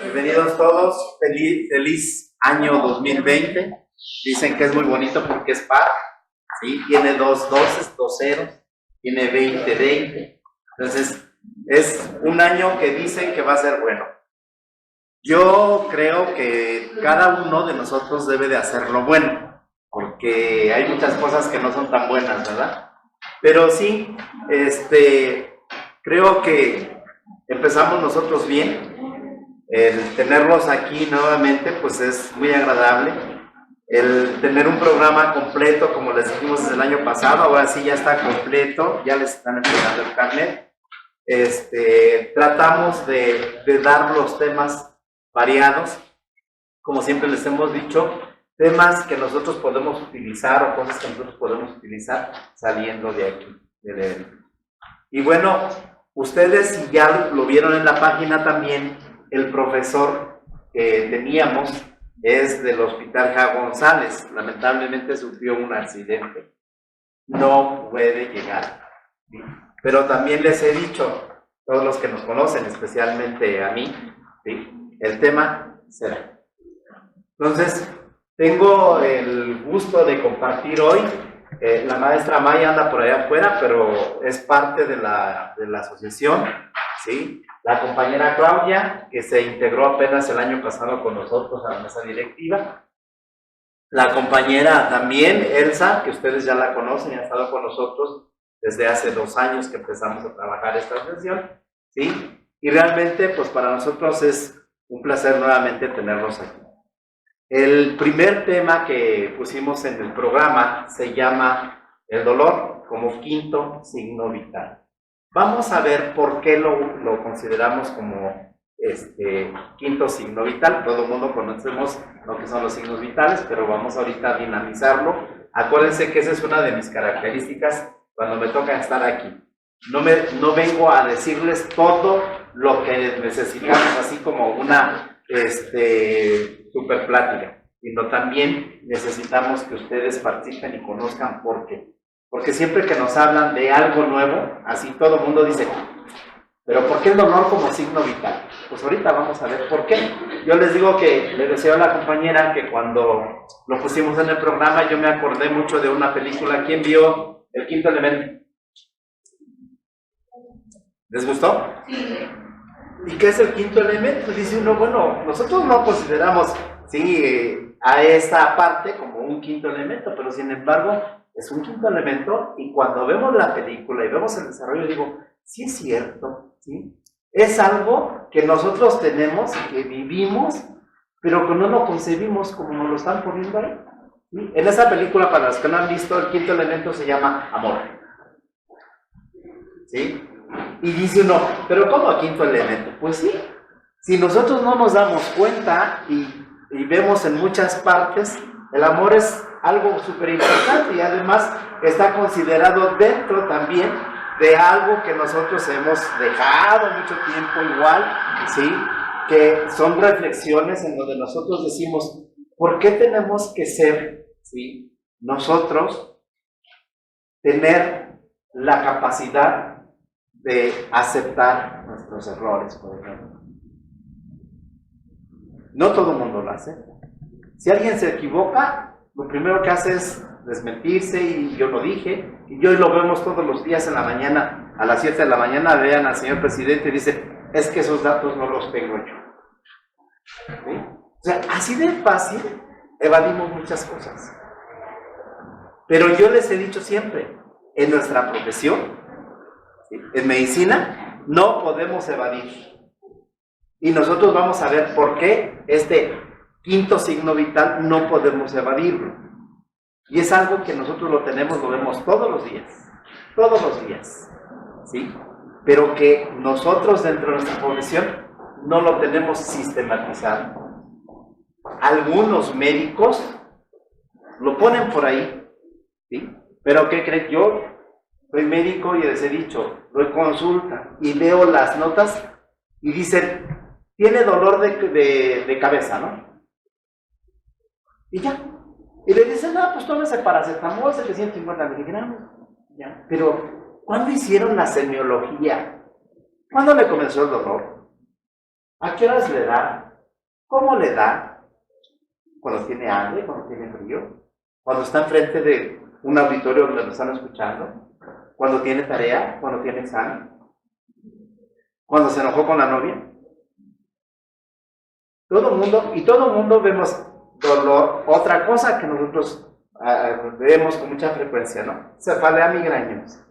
Bienvenidos todos, feliz año 2020. Dicen que es muy bonito porque es par, ¿sí? Tiene dos doces, dos ceros, tiene 20. Entonces, es un año que dicen que va a ser bueno. Yo creo que cada uno de nosotros debe de hacerlo bueno, porque hay muchas cosas que no son tan buenas, ¿verdad? Pero sí, creo que empezamos nosotros bien. El tenerlos aquí nuevamente pues es muy agradable. El tener un programa completo, como les dijimos desde el año pasado, ahora sí ya está completo, ya les están entregando el carnet. Tratamos de dar los temas variados, como siempre les hemos dicho, temas que nosotros podemos utilizar o cosas que nosotros podemos utilizar saliendo de aquí, del evento. Y bueno, ustedes si ya lo vieron en la página también, el profesor que teníamos es del Hospital Ja González. Lamentablemente sufrió un accidente. No puede llegar. ¿Sí? Pero también les he dicho, todos los que nos conocen, especialmente a mí, ¿sí? El tema será. Entonces, tengo el gusto de compartir hoy. La maestra Maya anda por allá afuera, pero es parte de la asociación, ¿sí? La compañera Claudia, que se integró apenas el año pasado con nosotros a la mesa directiva. La compañera también, Elsa, que ustedes ya la conocen y ha estado con nosotros desde hace 2 años que empezamos a trabajar esta asociación, ¿sí? Y realmente, pues para nosotros es un placer nuevamente tenerlos aquí. El primer tema que pusimos en el programa se llama el dolor como quinto signo vital. Vamos a ver por qué lo consideramos como quinto signo vital. Todo el mundo conocemos lo que son los signos vitales, pero vamos ahorita a dinamizarlo. Acuérdense que esa es una de mis características cuando me toca estar aquí. No vengo a decirles todo lo que necesitamos, así como una super plática, sino también necesitamos que ustedes participen y conozcan por qué. Porque siempre que nos hablan de algo nuevo, así todo el mundo dice, ¿pero por qué el dolor como signo vital? Pues ahorita vamos a ver por qué. Yo les digo que le decía a la compañera que cuando lo pusimos en el programa, yo me acordé mucho de una película. ¿Quién vio El Quinto Elemento? ¿Les gustó? Sí. ¿Y qué es el quinto elemento? Dice uno, bueno, nosotros no consideramos, sí, a esta parte como un quinto elemento, pero sin embargo es un quinto elemento, y cuando vemos la película y vemos el desarrollo, digo, sí es cierto, ¿sí? Es algo que nosotros tenemos, que vivimos, pero que no lo concebimos como nos lo están poniendo ahí, ¿sí? En esa película, para los que no han visto, el quinto elemento se llama amor, ¿sí? Y dice uno, ¿pero cómo quinto elemento? Pues sí, si nosotros no nos damos cuenta y vemos en muchas partes, el amor es algo súper importante y además está considerado dentro también de algo que nosotros hemos dejado mucho tiempo igual, ¿sí? Que son reflexiones en donde nosotros decimos, ¿por qué tenemos que ser, ¿sí? Nosotros tener la capacidad de aceptar nuestros errores, por ejemplo? No todo el mundo lo hace. Si alguien se equivoca, lo primero que hace es desmentirse y yo lo dije, y hoy lo vemos todos los días en la mañana, a las 7 de la mañana, vean al señor presidente y dice, es que esos datos no los tengo yo. ¿Sí? O sea, así de fácil evadimos muchas cosas. Pero yo les he dicho siempre, en nuestra profesión, ¿sí? En medicina, no podemos evadir. Y nosotros vamos a ver por qué este quinto signo vital no podemos evadirlo. Y es algo que nosotros lo vemos todos los días, ¿sí? Pero que nosotros dentro de nuestra profesión no lo tenemos sistematizado. Algunos médicos lo ponen por ahí, ¿sí? Pero ¿qué creen? Yo soy médico y les he dicho, doy consulta y veo las notas y dicen, tiene dolor de cabeza, ¿no? Y ya. Y le dicen, no, pues tómese paracetamol, 750 miligramos. Ya. Pero, ¿cuándo hicieron la semiología? ¿Cuándo le comenzó el dolor? ¿A qué horas le da? ¿Cómo le da? ¿Cuando tiene hambre? ¿Cuando tiene frío? ¿Cuando está enfrente de un auditorio donde lo están escuchando? ¿Cuando tiene tarea? ¿Cuando tiene examen? ¿Cuando se enojó con la novia? Todo mundo vemos dolor. Otra cosa que nosotros vemos con mucha frecuencia, ¿no? Cefalea migrañosa.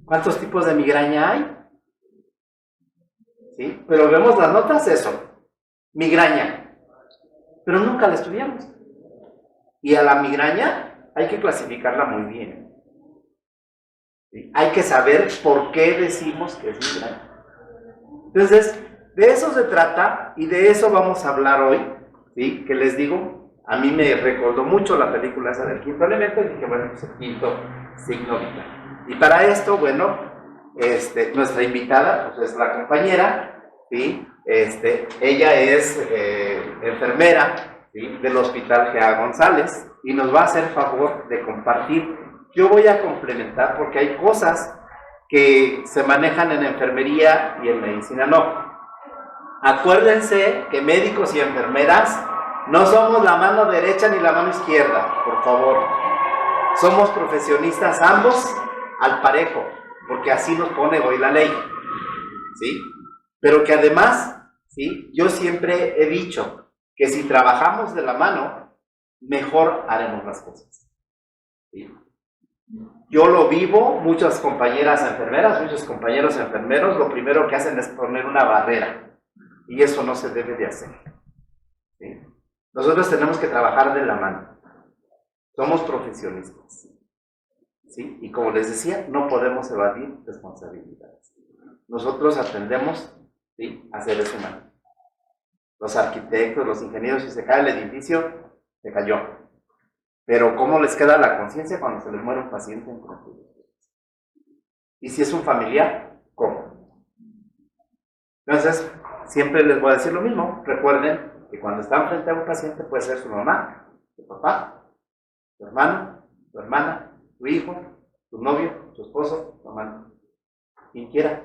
¿Cuántos tipos de migraña hay? ¿Sí? Pero vemos las notas, eso. Migraña. Pero nunca la estudiamos. Y a la migraña hay que clasificarla muy bien. ¿Sí? Hay que saber por qué decimos que es migraña. Entonces, de eso se trata y de eso vamos a hablar hoy, ¿sí? Que les digo, a mí me recordó mucho la película esa del quinto elemento y dije, bueno, pues el quinto signo vital. Y para esto, bueno, nuestra invitada pues es la compañera, ¿sí? Ella es enfermera, ¿sí? Del Hospital G.A. González y nos va a hacer favor de compartir. Yo voy a complementar porque hay cosas que se manejan en enfermería y en medicina no. Acuérdense que médicos y enfermeras no somos la mano derecha ni la mano izquierda, por favor. Somos profesionistas ambos al parejo, porque así nos pone hoy la ley, ¿sí? Pero que además, ¿sí? Yo siempre he dicho que si trabajamos de la mano, mejor haremos las cosas, ¿sí? Yo lo vivo, muchas compañeras enfermeras, muchos compañeros enfermeros, lo primero que hacen es poner una barrera. Y eso no se debe de hacer, ¿sí? Nosotros tenemos que trabajar de la mano. Somos profesionistas, ¿sí? Y como les decía, no podemos evadir responsabilidades. Nosotros atendemos, ¿sí? A seres humanos. Los arquitectos, los ingenieros, si se cae el edificio, se cayó. Pero ¿cómo les queda la conciencia cuando se les muere un paciente en consulta? Y si es un familiar, ¿cómo? Entonces, siempre les voy a decir lo mismo. Recuerden que cuando están frente a un paciente puede ser su mamá, su papá, tu hermano, tu hermana, tu hijo, tu novio, tu esposo, tu amante, quien quiera.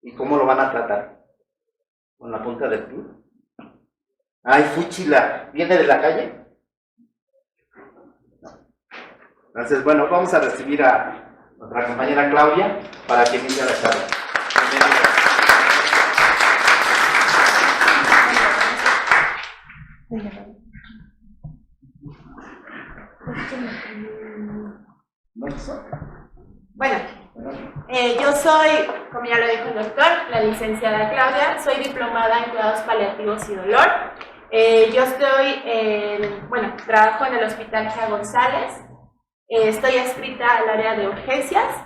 ¿Y cómo lo van a tratar? ¿Con la punta del pie? ¡Ay, fúchila! ¿Viene de la calle? No. Entonces, bueno, vamos a recibir a nuestra compañera Claudia para que inicie la charla. Bueno, yo soy, como ya lo dijo el doctor, la licenciada Claudia, soy diplomada en cuidados paliativos y dolor. Yo trabajo en el Hospital G.A. González, estoy adscrita al área de urgencias,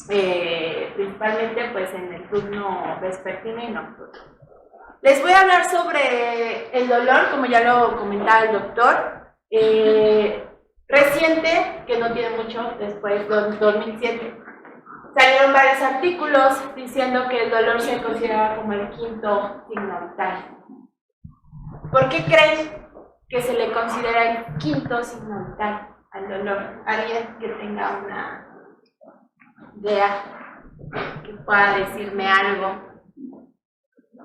principalmente pues en el turno vespertino y nocturno. Les voy a hablar sobre el dolor, como ya lo comentaba el doctor, reciente, que no tiene mucho, después de 2007. Salieron varios artículos diciendo que el dolor se consideraba como el quinto signo vital. ¿Por qué creen que se le considera el quinto signo vital al dolor? ¿Alguien que tenga una idea, que pueda decirme algo?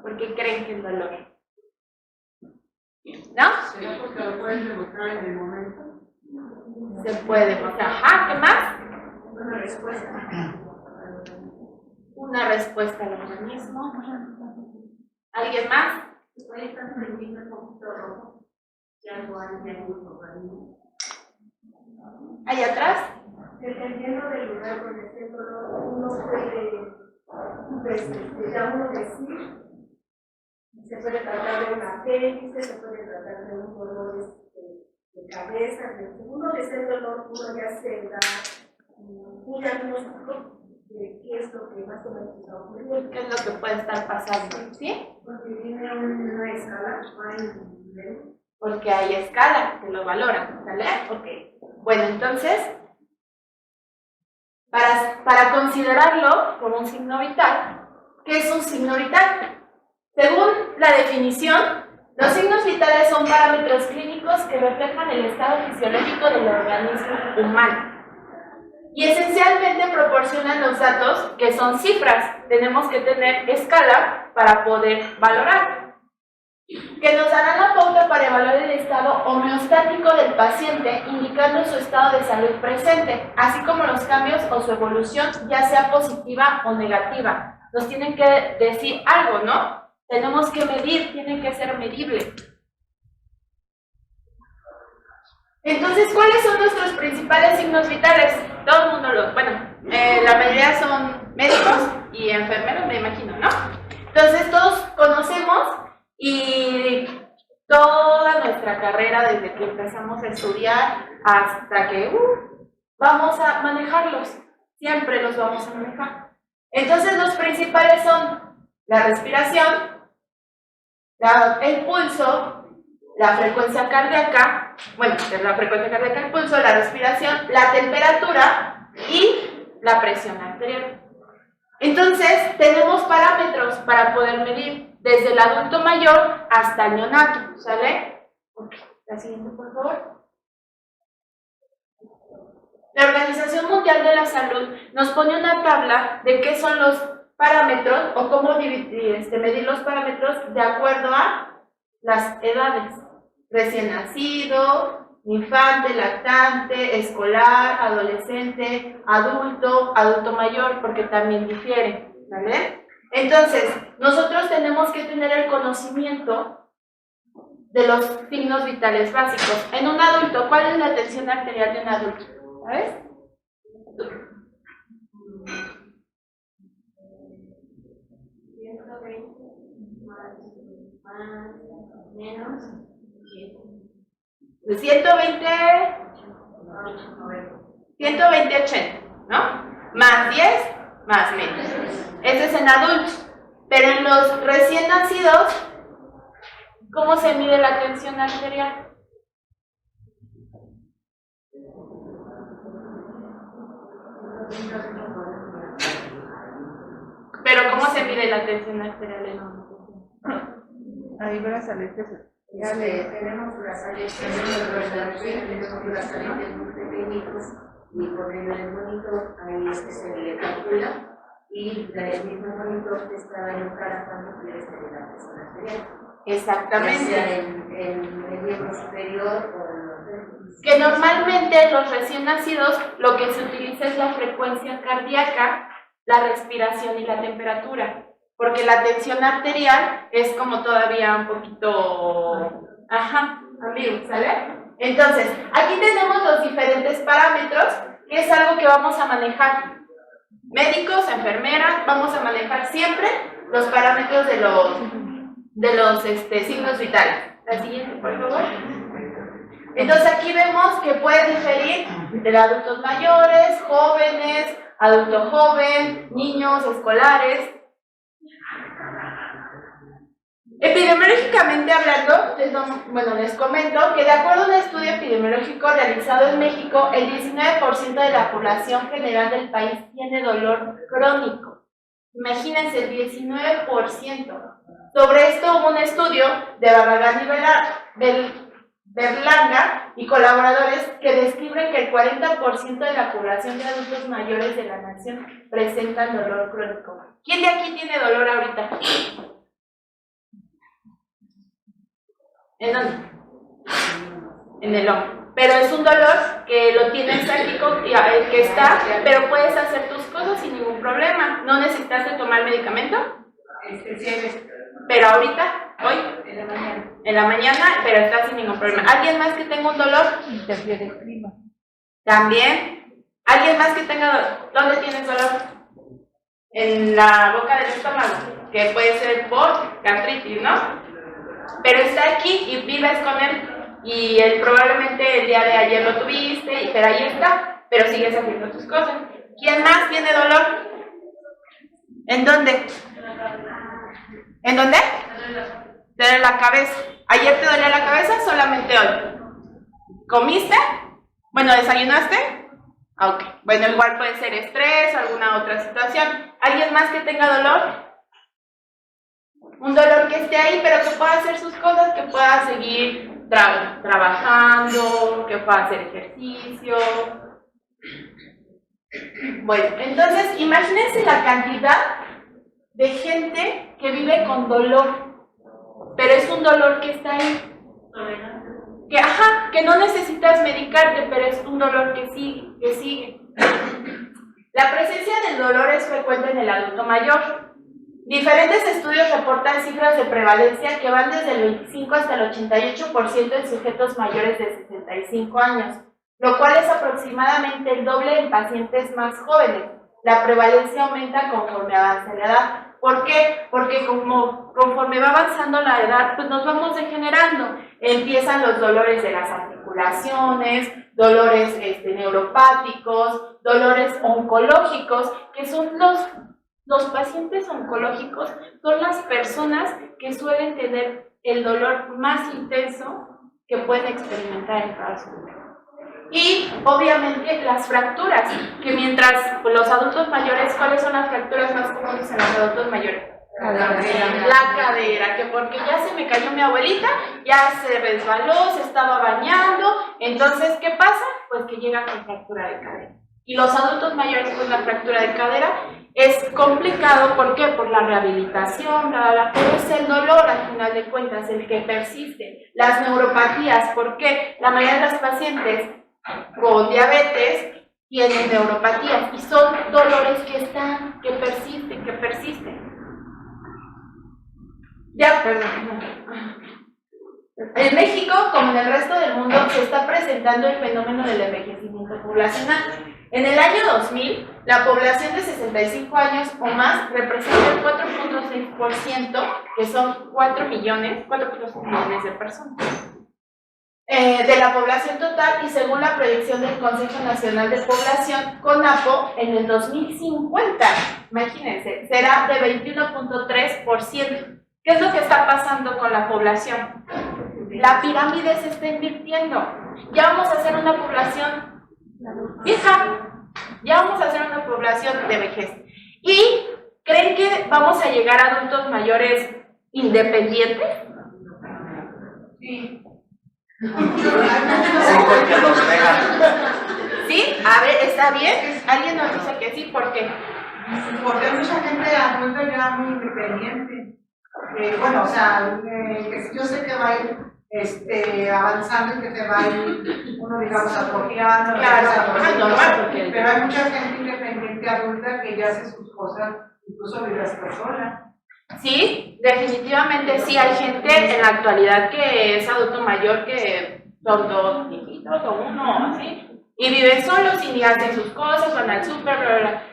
¿Por qué creen que el dolor? ¿No? ¿Será porque lo pueden demostrar en el momento? Se puede demostrar. Ajá, ¿qué más? Una respuesta. Una respuesta al organismo. ¿Alguien más? Puede estar prendiendo un poquito rojo. Si algo hay en el organismo. ¿Ahí atrás? Dependiendo del lugar donde esté el dolor, uno puede, ya uno decir, se puede tratar de una apéndice, se puede tratar de un dolor de cabeza, uno que esté el dolor, uno ya se da un diagnóstico de qué es lo que más o menos está ocurriendo. ¿Qué es lo que puede estar pasando? ¿Sí? Porque tiene una escala, hay un nivel. Porque hay escala que lo valoran, ¿sale? Ok. Bueno, entonces, para considerarlo como un signo vital, ¿qué es un signo vital? Según la definición, los signos vitales son parámetros clínicos que reflejan el estado fisiológico del organismo humano y esencialmente proporcionan los datos que son cifras. Tenemos que tener escala para poder valorar, que nos darán la pauta para evaluar el estado homeostático del paciente, indicando su estado de salud presente, así como los cambios o su evolución, ya sea positiva o negativa. Nos tienen que decir algo, ¿no? Tenemos que medir, tiene que ser medible. Entonces, ¿cuáles son nuestros principales signos vitales? Todo el mundo la mayoría son médicos y enfermeros, me imagino, ¿no? Entonces, todos conocemos y toda nuestra carrera, desde que empezamos a estudiar hasta que vamos a manejarlos. Siempre los vamos a manejar. Entonces, los principales son la respiración, el pulso, la frecuencia cardíaca, la frecuencia cardíaca, el pulso, la respiración, la temperatura y la presión arterial. Entonces, tenemos parámetros para poder medir desde el adulto mayor hasta el neonato, ¿sale? La siguiente, por favor. La Organización Mundial de la Salud nos pone una tabla de qué son los parámetros o cómo medir los parámetros de acuerdo a las edades. Recién nacido, infante, lactante, escolar, adolescente, adulto mayor, porque también difiere, ¿vale? Entonces, nosotros tenemos que tener el conocimiento de los signos vitales básicos. En un adulto, ¿cuál es la tensión arterial de un adulto? ¿Sabes? Menos 120, 80, ¿no? Más 10, más menos. Eso es en adultos. Pero en los recién nacidos, ¿cómo se mide la tensión arterial? Pero ¿cómo se mide la tensión arterial en un? Ahí van a salir que tenemos las aletas muy pequeñitos y por medio del monitor ahí se le calcula y el mismo monitor te está dando cada cuánto quieres tener la presión arterial. Exactamente. Ya sea en el miembro superior o que normalmente los recién nacidos lo que se utiliza es la frecuencia cardíaca, la respiración y la temperatura. Porque la tensión arterial es como todavía un poquito, ambiguo, ¿sale? Entonces, aquí tenemos los diferentes parámetros, que es algo que vamos a manejar. Médicos, enfermeras, vamos a manejar siempre los parámetros de los signos vitales. La siguiente, por favor. Entonces, aquí vemos que puede diferir de adultos mayores, jóvenes, adulto joven, niños, escolares. Epidemiológicamente hablando, les comento que de acuerdo a un estudio epidemiológico realizado en México, el 19% de la población general del país tiene dolor crónico. Imagínense, el 19%. Sobre esto hubo un estudio de Barragán y Berlanga y colaboradores que describen que el 40% de la población de adultos mayores de la nación presentan dolor crónico. ¿Quién de aquí tiene dolor ahorita? ¿En dónde? En el hombro. Pero es un dolor que lo tienes aquí, que está, pero puedes hacer tus cosas sin ningún problema. ¿No necesitaste tomar medicamento? Pero ahorita, hoy, en la mañana, pero está sin ningún problema. ¿Alguien más que tenga un dolor? interfiere el clima. También. ¿Alguien más que tenga dolor? ¿Dónde tienes dolor? En la boca del estómago, que puede ser por gastritis, ¿no? Pero está aquí y vives con él y él probablemente el día de ayer lo tuviste, pero ahí está, pero sigues haciendo tus cosas. ¿Quién más tiene dolor? ¿En dónde? ¿En dónde? Te duele la cabeza. ¿Ayer te dolía la cabeza? Solamente hoy. ¿Comiste? Bueno, ¿desayunaste? Ok. Bueno, igual puede ser estrés o alguna otra situación. ¿Alguien más que tenga dolor? Un dolor que esté ahí, pero que pueda hacer sus cosas, que pueda seguir trabajando, que pueda hacer ejercicio. Bueno, entonces imagínense la cantidad de gente que vive con dolor, pero es un dolor que está ahí. Que no necesitas medicarte, pero es un dolor que sigue. La presencia del dolor es frecuente en el adulto mayor. Diferentes estudios reportan cifras de prevalencia que van desde el 25 hasta el 88% en sujetos mayores de 65 años, lo cual es aproximadamente el doble en pacientes más jóvenes. La prevalencia aumenta conforme avanza la edad. ¿Por qué? Porque conforme va avanzando la edad, pues nos vamos degenerando. Empiezan los dolores de las articulaciones, dolores neuropáticos, dolores oncológicos, que son los pacientes oncológicos, son las personas que suelen tener el dolor más intenso que pueden experimentar en toda su vida. Y obviamente las fracturas, que mientras los adultos mayores, ¿cuáles son las fracturas más comunes en los adultos mayores? La cadera, que porque ya se me cayó mi abuelita, ya se resbaló, se estaba bañando, entonces, ¿qué pasa? Pues que llega con fractura de cadera. Y los adultos mayores con la fractura de cadera es complicado, ¿por qué? Por la rehabilitación, pero es el dolor al final de cuentas el que persiste. Las neuropatías, ¿por qué? La mayoría de los pacientes con diabetes tienen neuropatías y son dolores que persisten. Ya, perdón. En México, como en el resto del mundo, se está presentando el fenómeno del envejecimiento poblacional. En el año 2000, la población de 65 años o más representa el 4.6%, que son 4.6 millones de personas. De la población total, y según la proyección del Consejo Nacional de Población, CONAPO, en el 2050, imagínense, será de 21.3%. ¿Qué es lo que está pasando con la población? La pirámide se está invirtiendo. Ya vamos a hacer una población vieja, ya vamos a hacer una población de vejez. ¿Y creen que vamos a llegar a adultos mayores independientes? Sí. Sí, porque nos dejan. ¿Sí? A ver, ¿está bien? ¿Alguien nos dice que sí? ¿Por qué? Porque hay mucha gente adulta ya muy independiente. Bueno, o sea, que yo sé que va a ir avanzando y que se va a ir, uno digamos, atrofiando. Claro, normal, pero hay mucha gente independiente adulta que ya hace sus cosas, incluso vive hasta sola. Sí, definitivamente sí, hay gente en la actualidad que es adulto mayor que son dos viejitos o uno, así, y viven solos y ni hacen sus cosas, van al súper, bla, bla, bla.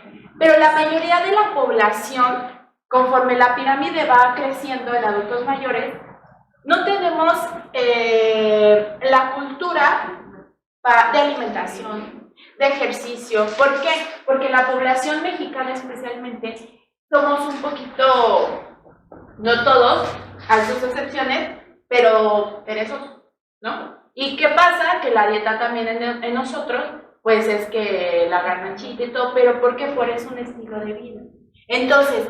Pero la mayoría de la población, conforme la pirámide va creciendo en adultos mayores, no tenemos la cultura de alimentación, de ejercicio. ¿Por qué? Porque la población mexicana especialmente somos un poquito, no todos, hay sus excepciones, pero perezosos, ¿no? ¿Y qué pasa? Que la dieta también en nosotros, pues es que la garnachita y todo, pero ¿por qué? Por eso un estilo de vida. Entonces,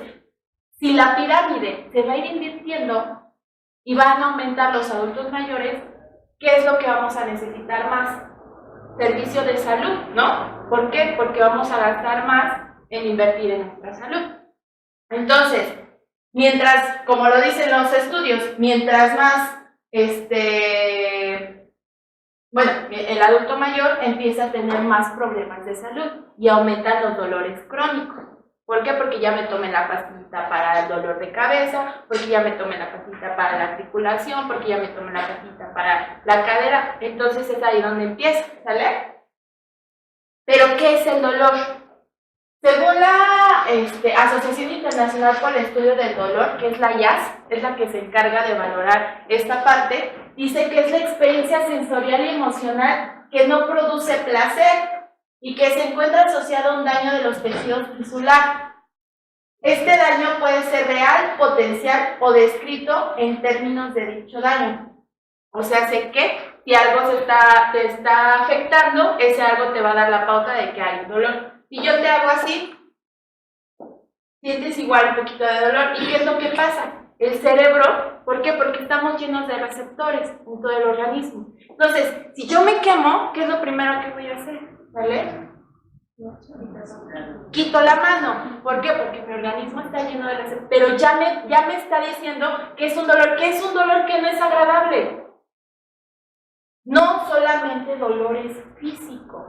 si la pirámide se va a ir invirtiendo y van a aumentar los adultos mayores, ¿qué es lo que vamos a necesitar más? Servicio de salud, ¿no? ¿Por qué? Porque vamos a gastar más en invertir en nuestra salud. Entonces, mientras, como lo dicen los estudios, mientras más, el adulto mayor empieza a tener más problemas de salud y aumentan los dolores crónicos. ¿Por qué? Porque ya me tomé la pastillita para el dolor de cabeza, porque ya me tomé la pastillita para la articulación, porque ya me tomé la pastillita para la cadera. Entonces es ahí donde empieza, ¿sale? ¿Pero qué es el dolor? Según la Asociación Internacional por el Estudio del Dolor, que es la IAS, es la que se encarga de valorar esta parte, dice que es la experiencia sensorial y emocional que no produce placer y que se encuentra asociado a un daño de los tejidos tisulares. Este daño puede ser real, potencial o descrito en términos de dicho daño. O sea, sé que si algo te está afectando, ese algo te va a dar la pauta de que hay dolor. Si yo te hago así, sientes igual un poquito de dolor. ¿Y qué es lo que pasa? El cerebro, ¿por qué? Porque estamos llenos de receptores en todo el organismo. Entonces, si yo me quemo, ¿qué es lo primero que voy a hacer? ¿Vale? Quito la mano. ¿Por qué? Porque mi organismo está lleno de receptores, pero ya me está diciendo que es un dolor que no es agradable. No solamente dolores físicos.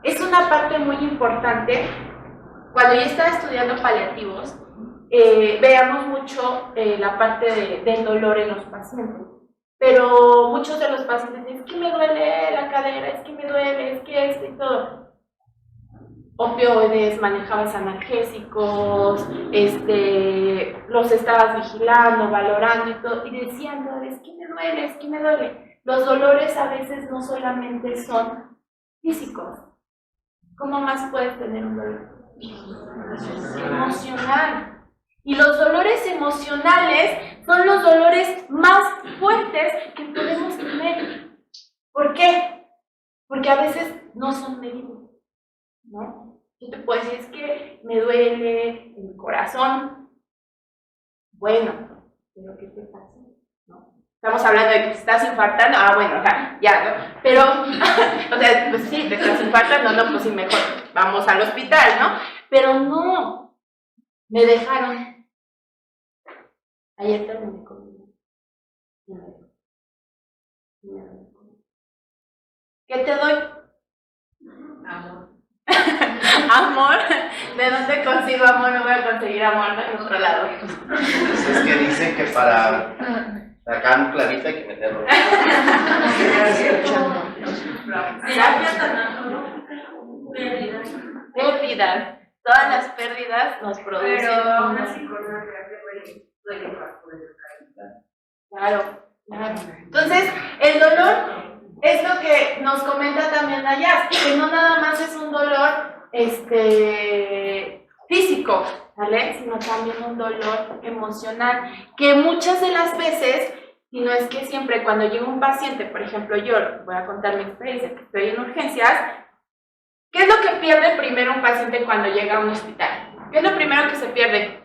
Es una parte muy importante. Cuando yo estaba estudiando paliativos, veamos mucho la parte del dolor en los pacientes. Pero muchos de los pacientes dicen, es que me duele la cadera, es que me duele, es que esto y todo. Opioides, manejabas analgésicos, los estabas vigilando, valorando y todo, y decían, no, es que me duele, es que me duele. Los dolores a veces no solamente son físicos. ¿Cómo más puedes tener un dolor? Emocional. Y los dolores emocionales son los dolores más fuertes que podemos tener. ¿Por qué? Porque a veces no son medidos, ¿no? Yo te puedo decir, es que me duele el corazón. Bueno, pero ¿qué te pasa? ¿No? Estamos hablando de que te estás infartando. Ah, bueno, ya, ¿no? Pero, o sea, pues sí, te estás infartando, no, pues sí, mejor vamos al hospital, ¿no? Pero no, me dejaron. Ayer terminé conmigo. ¿Qué te doy? Amor. Amor. ¿De dónde consigo amor? No voy a conseguir amor en otro lado. Pues es que dicen que para sacar un clavito hay que meterlo. Pérdidas. Todas las pérdidas nos producen. Pero una psicóloga duele más por eso. Claro. Entonces, el dolor es lo que nos comenta también allá, que no nada más es un dolor físico, ¿vale? Sino también un dolor emocional, que muchas de las veces, y no es que siempre, cuando llega un paciente, por ejemplo, yo voy a contar mi experiencia, que estoy en urgencias, ¿qué es lo que pierde primero un paciente cuando llega a un hospital? ¿Qué es lo primero que se pierde?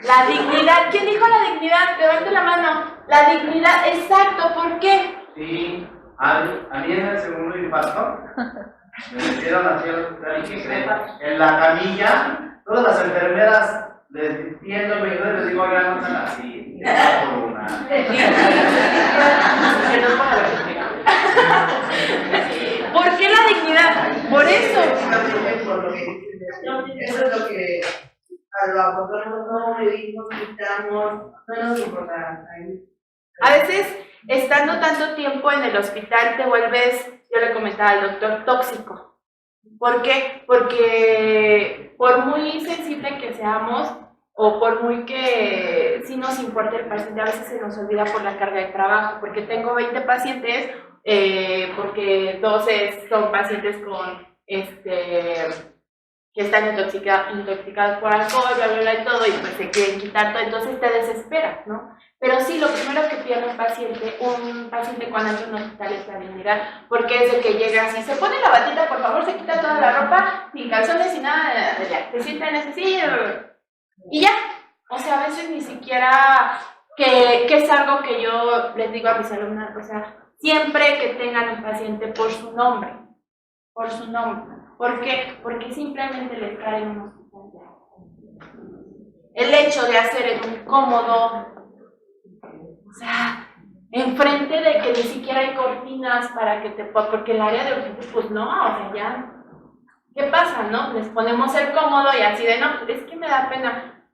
La dignidad. ¿Quién dijo la dignidad? Levante la mano. La dignidad, exacto. ¿Por qué? Sí, a mí en el segundo infarto me metieron así al hospital y ¿qué creen? En la camilla, todas las enfermeras viéndome, yo les digo, oigan, no están así, por una. ¿Por qué la dignidad? Por eso. Eso es lo que a lo mejor no medimos, quitamos, no nos importa. A veces, estando tanto tiempo en el hospital, te vuelves, yo le comentaba al doctor, tóxico. ¿Por qué? Porque por muy sensible que seamos, o por muy que sí nos importe el paciente, a veces se nos olvida por la carga de trabajo, porque tengo 20 pacientes, porque 12 son pacientes con que están intoxicados por alcohol, bla, bla, bla, y todo, y pues se quieren quitar todo, entonces te desesperas, ¿no? Pero sí, lo primero que pierde un paciente cuando entra en un hospital es la dignidad, porque es el que llega así, se pone la batita, por favor, se quita toda la ropa, sin calzones, sin nada, ya, se sientan así, y ya. O sea, a veces ni siquiera, que es algo que yo les digo a mis alumnas, o sea, siempre que tengan un paciente por su nombre. ¿Por qué? Porque simplemente les traen un hospital. El hecho de hacer el incómodo, o sea, enfrente de que ni siquiera hay cortinas para que porque el área de urgencias, pues no, o sea, ya, ¿qué pasa, no? Les ponemos el cómodo y así de, no, es que me da pena.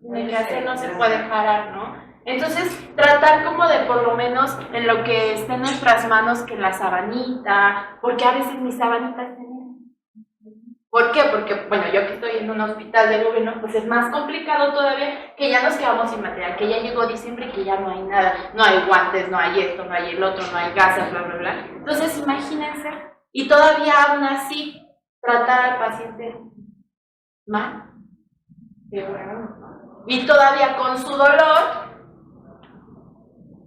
De que hacer no se puede parar, ¿no? Entonces, tratar como de por lo menos en lo que esté en nuestras manos, que la sabanita, porque a veces mis sabanitas tenemos. ¿Por qué? Porque, bueno, yo que estoy en un hospital de gobierno, pues es más complicado todavía, que ya nos quedamos sin material, que ya llegó diciembre y que ya no hay nada, no hay guantes, no hay esto, no hay el otro, no hay gasas, bla, bla, bla. Entonces, imagínense, y todavía aún así, tratar al paciente mal, y todavía con su dolor.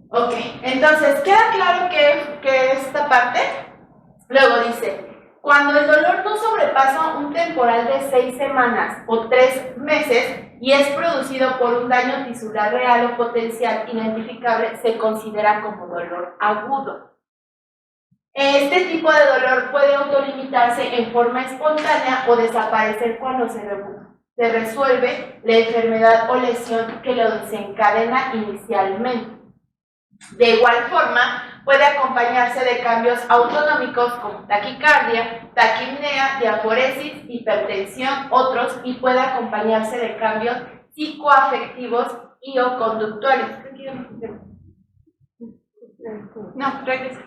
Ok, entonces, ¿queda claro que esta parte? Luego dice, cuando el dolor no sobrepasa un temporal de 6 semanas o 3 meses y es producido por un daño tisular real o potencial identificable, se considera como dolor agudo. Este tipo de dolor puede autolimitarse en forma espontánea o desaparecer cuando se resuelve la enfermedad o lesión que lo desencadena inicialmente. De igual forma, puede acompañarse de cambios autonómicos como taquicardia, taquipnea, diaforesis, hipertensión, otros, y puede acompañarse de cambios psicoafectivos y o conductuales. No, regresa.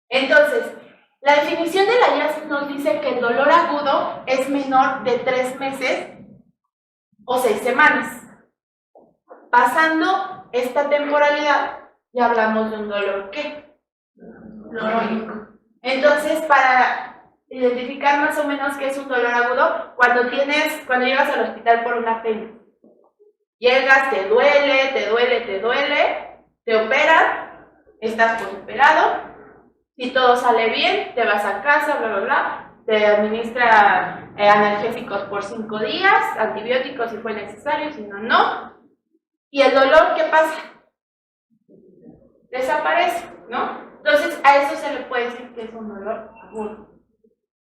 Entonces, la definición de la IAS nos dice que el dolor agudo es menor de 3 meses o 6 semanas. Pasando esta temporalidad, ya hablamos de un dolor ¿qué? Crónico. Entonces, para identificar más o menos qué es un dolor agudo, cuando llegas al hospital por una apéndice, llegas, te duele, te operan, estás posoperado, si todo sale bien, te vas a casa, bla, bla, bla, te administra analgésicos por 5 días, antibióticos si fue necesario, si no, no. Y el dolor, ¿qué pasa? Desaparece, ¿no? Entonces, a eso se le puede decir que es un dolor agudo.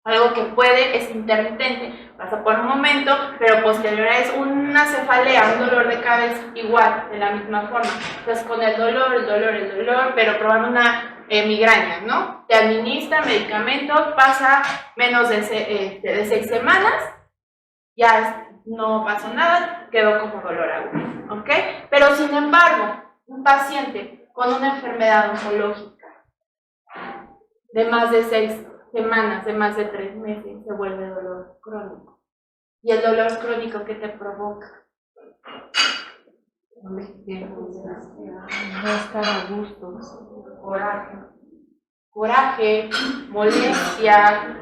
Algo que es intermitente, pasa por un momento, pero posterior es una cefalea, un dolor de cabeza, igual, de la misma forma. Entonces, con el dolor, pero probando una migraña, ¿no? Te administran medicamentos, pasa menos de 6 semanas, ya no pasó nada, quedó como dolor agudo, ¿ok? Pero sin embargo, un paciente con una enfermedad oncológica de más de 6 semanas, de más de 3 meses, se vuelve dolor crónico. ¿Y el dolor crónico qué te provoca? No estar a gusto. Coraje, molestia,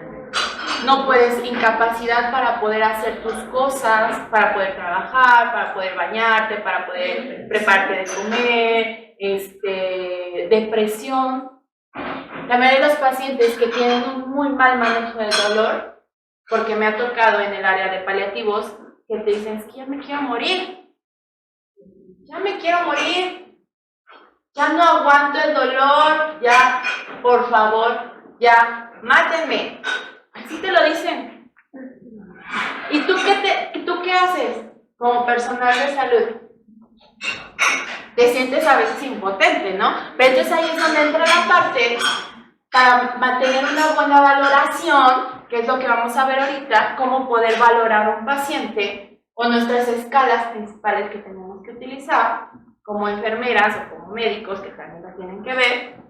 no puedes, incapacidad para poder hacer tus cosas, para poder trabajar, para poder bañarte, para poder prepararte de comer, depresión. La mayoría de los pacientes que tienen un muy mal manejo del dolor, porque me ha tocado en el área de paliativos, que te dicen, es que ya me quiero morir, ya no aguanto el dolor, ya, por favor, ya, mátenme. Así te lo dicen. ¿Y tú qué haces como personal de salud? Te sientes a veces impotente, ¿no? Pero entonces ahí es donde entra la parte para mantener una buena valoración, que es lo que vamos a ver ahorita, cómo poder valorar a un paciente o nuestras escalas principales que tenemos que utilizar como enfermeras o como médicos, que también la tienen que ver,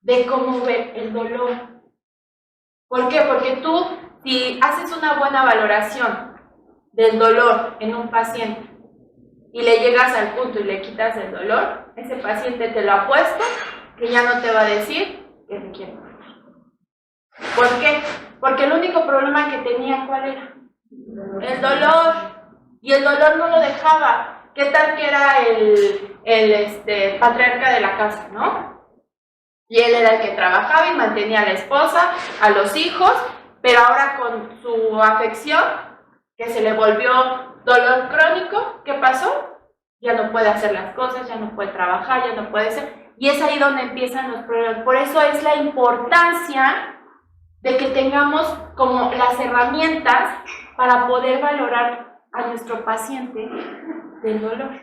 de cómo ver el dolor. ¿Por qué? Porque tú, si haces una buena valoración del dolor en un paciente y le llegas al punto y le quitas el dolor, ese paciente, te lo apuesto que ya no te va a decir que se quiere morir. ¿Por qué? Porque el único problema que tenía, ¿cuál era? El dolor. Y el dolor no lo dejaba. ¿Qué tal que era el patriarca de la casa, no? Y él era el que trabajaba y mantenía a la esposa, a los hijos, pero ahora con su afección, que se le volvió dolor crónico, ¿qué pasó? Ya no puede hacer las cosas, ya no puede trabajar, ya no puede ser. Y es ahí donde empiezan los problemas. Por eso es la importancia de que tengamos como las herramientas para poder valorar a nuestro paciente del dolor.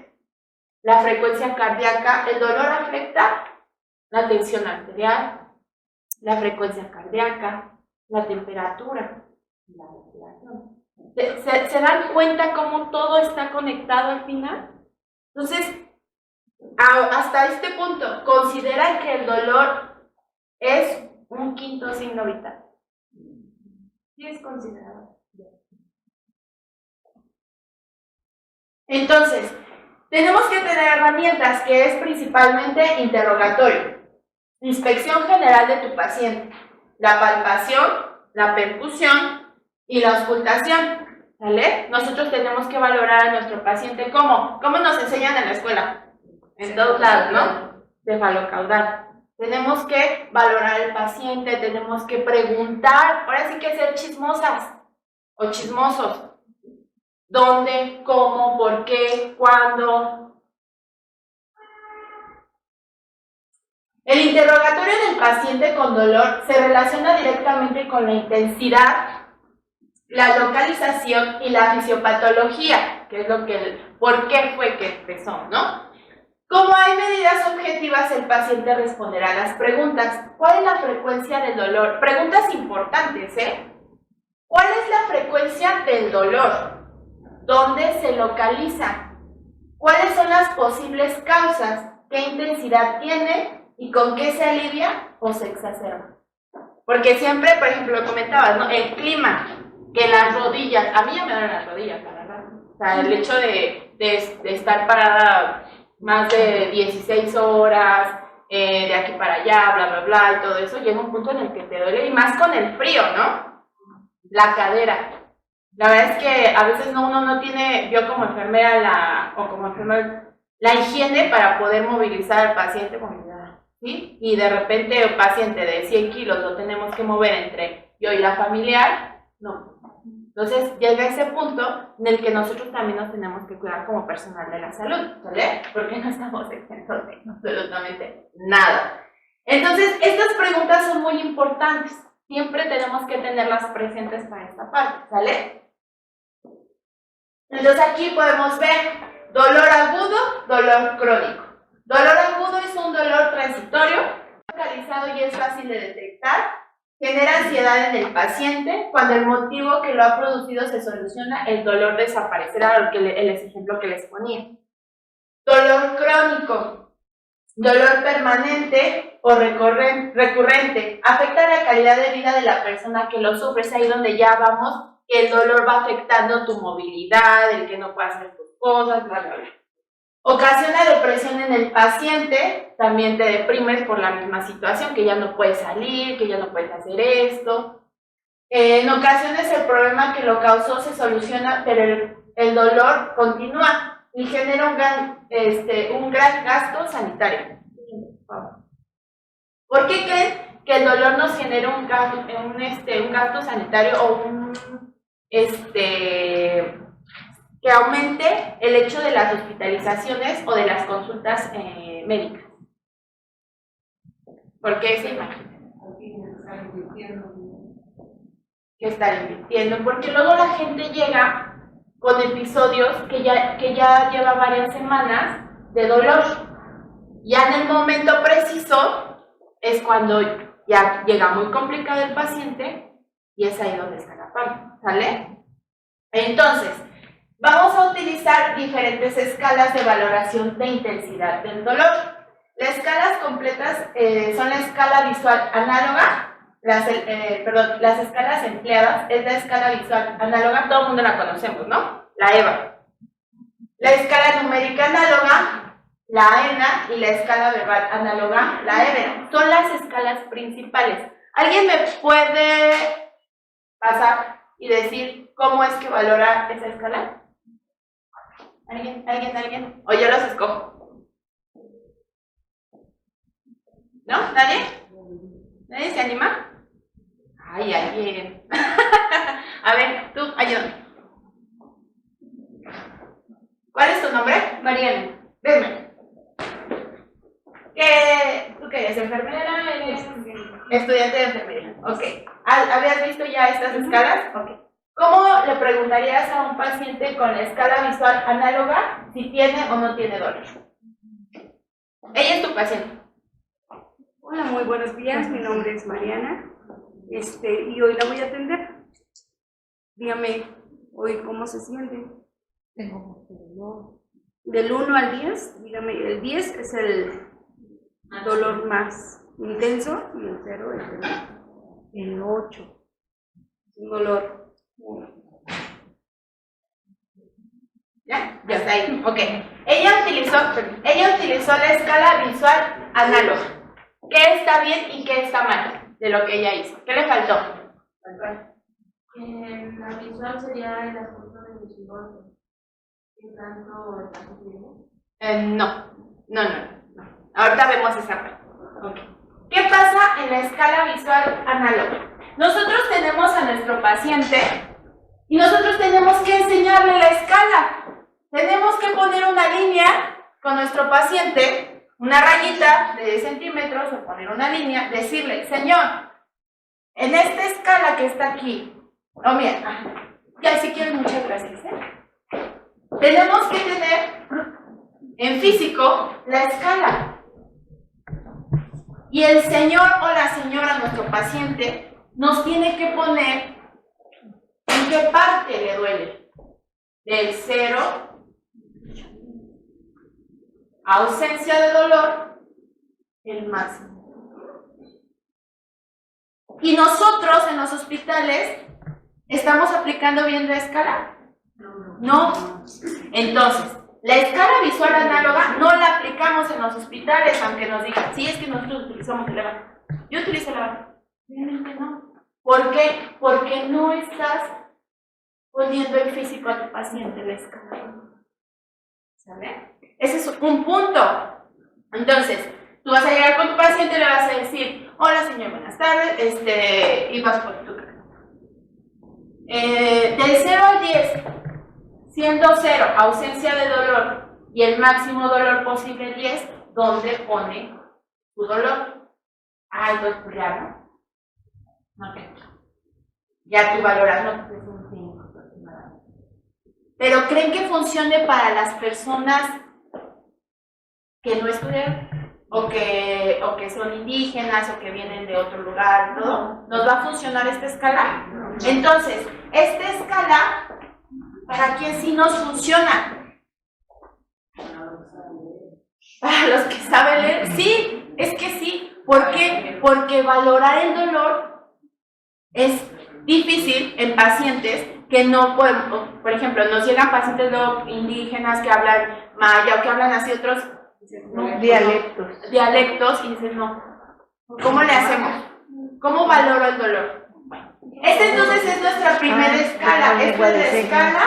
La frecuencia cardíaca, el dolor afecta la tensión arterial, la frecuencia cardíaca, la temperatura y la respiración. ¿Se dan cuenta cómo todo está conectado al final? Entonces, hasta este punto, ¿consideran que el dolor es un quinto signo vital? Sí es considerado. Entonces, tenemos que tener herramientas que es principalmente interrogatorio, inspección general de tu paciente, la palpación, la percusión y la auscultación. ¿Vale? Nosotros tenemos que valorar a nuestro paciente ¿cómo? ¿Cómo nos enseñan en la escuela? En todos lados, ¿no? Cefalocaudal. Tenemos que valorar al paciente, tenemos que preguntar, ahora sí que ser chismosas o chismosos. ¿Dónde? ¿Cómo? ¿Por qué? ¿Cuándo? El interrogatorio del paciente con dolor se relaciona directamente con la intensidad, la localización y la fisiopatología, que es lo que por qué fue que empezó, ¿no? Como hay medidas objetivas, el paciente responderá a las preguntas. ¿Cuál es la frecuencia del dolor? Preguntas importantes, ¿eh? ¿Cuál es la frecuencia del dolor? ¿Dónde se localiza? ¿Cuáles son las posibles causas? ¿Qué intensidad tiene? ¿Y con qué se alivia o se exacerba? Porque siempre, por ejemplo, lo comentabas, ¿no? El clima, que las rodillas, a mí ya me dan las rodillas, la verdad. O sea, el hecho de estar parada más de 16 horas, de aquí para allá, bla, bla, bla, y todo eso, llega un punto en el que te duele, y más con el frío, ¿no? La cadera. La verdad es que a veces uno no tiene, yo como enfermera la higiene para poder movilizar al paciente, ¿sí? Y de repente un paciente de 100 kilos lo tenemos que mover entre yo y la familiar, no. Entonces llega ese punto en el que nosotros también nos tenemos que cuidar como personal de la salud, ¿vale? Porque no estamos exentos de absolutamente nada. Entonces, estas preguntas son muy importantes. Siempre tenemos que tenerlas presentes para esta parte, ¿sale? Entonces aquí podemos ver dolor agudo, dolor crónico. Dolor agudo es un dolor transitorio, localizado y es fácil de detectar. Genera ansiedad en el paciente. Cuando el motivo que lo ha producido se soluciona, el dolor desaparecerá, el ejemplo que les ponía. Dolor crónico, dolor permanente o recurrente, afecta la calidad de vida de la persona que lo sufre. Es ahí donde ya vamos, que el dolor va afectando tu movilidad, el que no puedas hacer tus cosas, bla, bla, bla. Ocasiona depresión en el paciente, también te deprimes por la misma situación, que ya no puedes salir, que ya no puedes hacer esto. En ocasiones el problema que lo causó se soluciona, pero el dolor continúa y genera un gran gasto sanitario. ¿Por qué creen que el dolor nos genera un gasto sanitario o que aumente el hecho de las hospitalizaciones o de las consultas médicas? ¿Por qué se imagina? Que estar invirtiendo, porque luego la gente llega con episodios que ya lleva varias semanas de dolor. Ya en el momento preciso es cuando ya llega muy complicado el paciente y es ahí donde está la falla, ¿sale? Entonces, vamos a utilizar diferentes escalas de valoración de intensidad del dolor. Las escalas completas son la escala visual análoga, las escalas empleadas es la escala visual análoga, todo el mundo la conocemos, ¿no? La EVA. La escala numérica análoga, la AENA, y la escala verbal análoga, la EVERA. Son las escalas principales. ¿Alguien me puede pasar y decir cómo es que valora esa escala? ¿Alguien? ¿O yo los escojo? ¿No? ¿Nadie? ¿Nadie se anima? Ay, alguien. A ver, tú, ayúdame. ¿Cuál es tu nombre? Mariana. Venme. ¿Tú qué eres? ¿Enfermera? ¿Eres estudiante de enfermería? Ok. ¿Habías visto ya estas escalas? Ok. ¿Cómo le preguntarías a un paciente con la escala visual análoga si tiene o no tiene dolor? Ella es tu paciente. Hola, muy buenos días. Mi nombre es Mariana. Y hoy la voy a atender. Dígame hoy cómo se siente. Tengo mucho dolor. Del 1 al 10, dígame, el 10 es el dolor más intenso y el 0 es el 8. Es un dolor. ¿Ya? Ya está ahí. Ok. Ella utilizó la escala visual análoga. ¿Qué está bien y qué está mal de lo que ella hizo? ¿Qué le faltó? La visual sería el asunto de los iguales. ¿Qué tanto está sucediendo? No. Ahorita vemos esa parte. Okay. ¿Qué pasa en la escala visual análoga? Nosotros tenemos a nuestro paciente y nosotros tenemos que enseñarle la escala. Tenemos que poner una línea con nuestro paciente, una rayita de 10 centímetros o poner una línea, decirle, señor, en esta escala que está aquí, no, mira, ya si quieres, muchas gracias, tenemos que tener en físico la escala. Y el señor o la señora, nuestro paciente, nos tiene que poner en qué parte le duele. Del 0, ausencia de dolor, el máximo. Y nosotros en los hospitales, ¿estamos aplicando bien la escala? No. Entonces, la escala visual análoga no la aplicamos en los hospitales, aunque nos digan, sí, es que nosotros utilizamos el EVA. Yo utilizo el EVA. Realmente no. ¿Por qué? Porque no estás poniendo en físico a tu paciente la escala. ¿Sale? Ese es un punto. Entonces, tú vas a llegar con tu paciente y le vas a decir, hola señor, buenas tardes, y vas por tu cara. Del 0 al 10, siendo 0, ausencia de dolor, y el máximo dolor posible 10, ¿dónde pone tu dolor? Ah, entonces pues ya no. Ok. Ya tú valoras, no, pues es un 5 aproximadamente. Pero ¿creen que funcione para las personas que no estudian? O que son indígenas, o que vienen de otro lugar, ¿todo? ¿Nos va a funcionar esta escala? Entonces, esta escala, ¿para quién sí nos funciona? Para los que saben leer, sí, es que sí. ¿Por qué? Porque valorar el dolor es difícil en pacientes que no pueden, por ejemplo, nos llegan pacientes indígenas que hablan maya o que hablan así otros no, dialectos y dicen no. ¿Cómo le hacemos? ¿Cómo valoro el dolor? Bueno, esta entonces es nuestra primera escala. Esta es la escala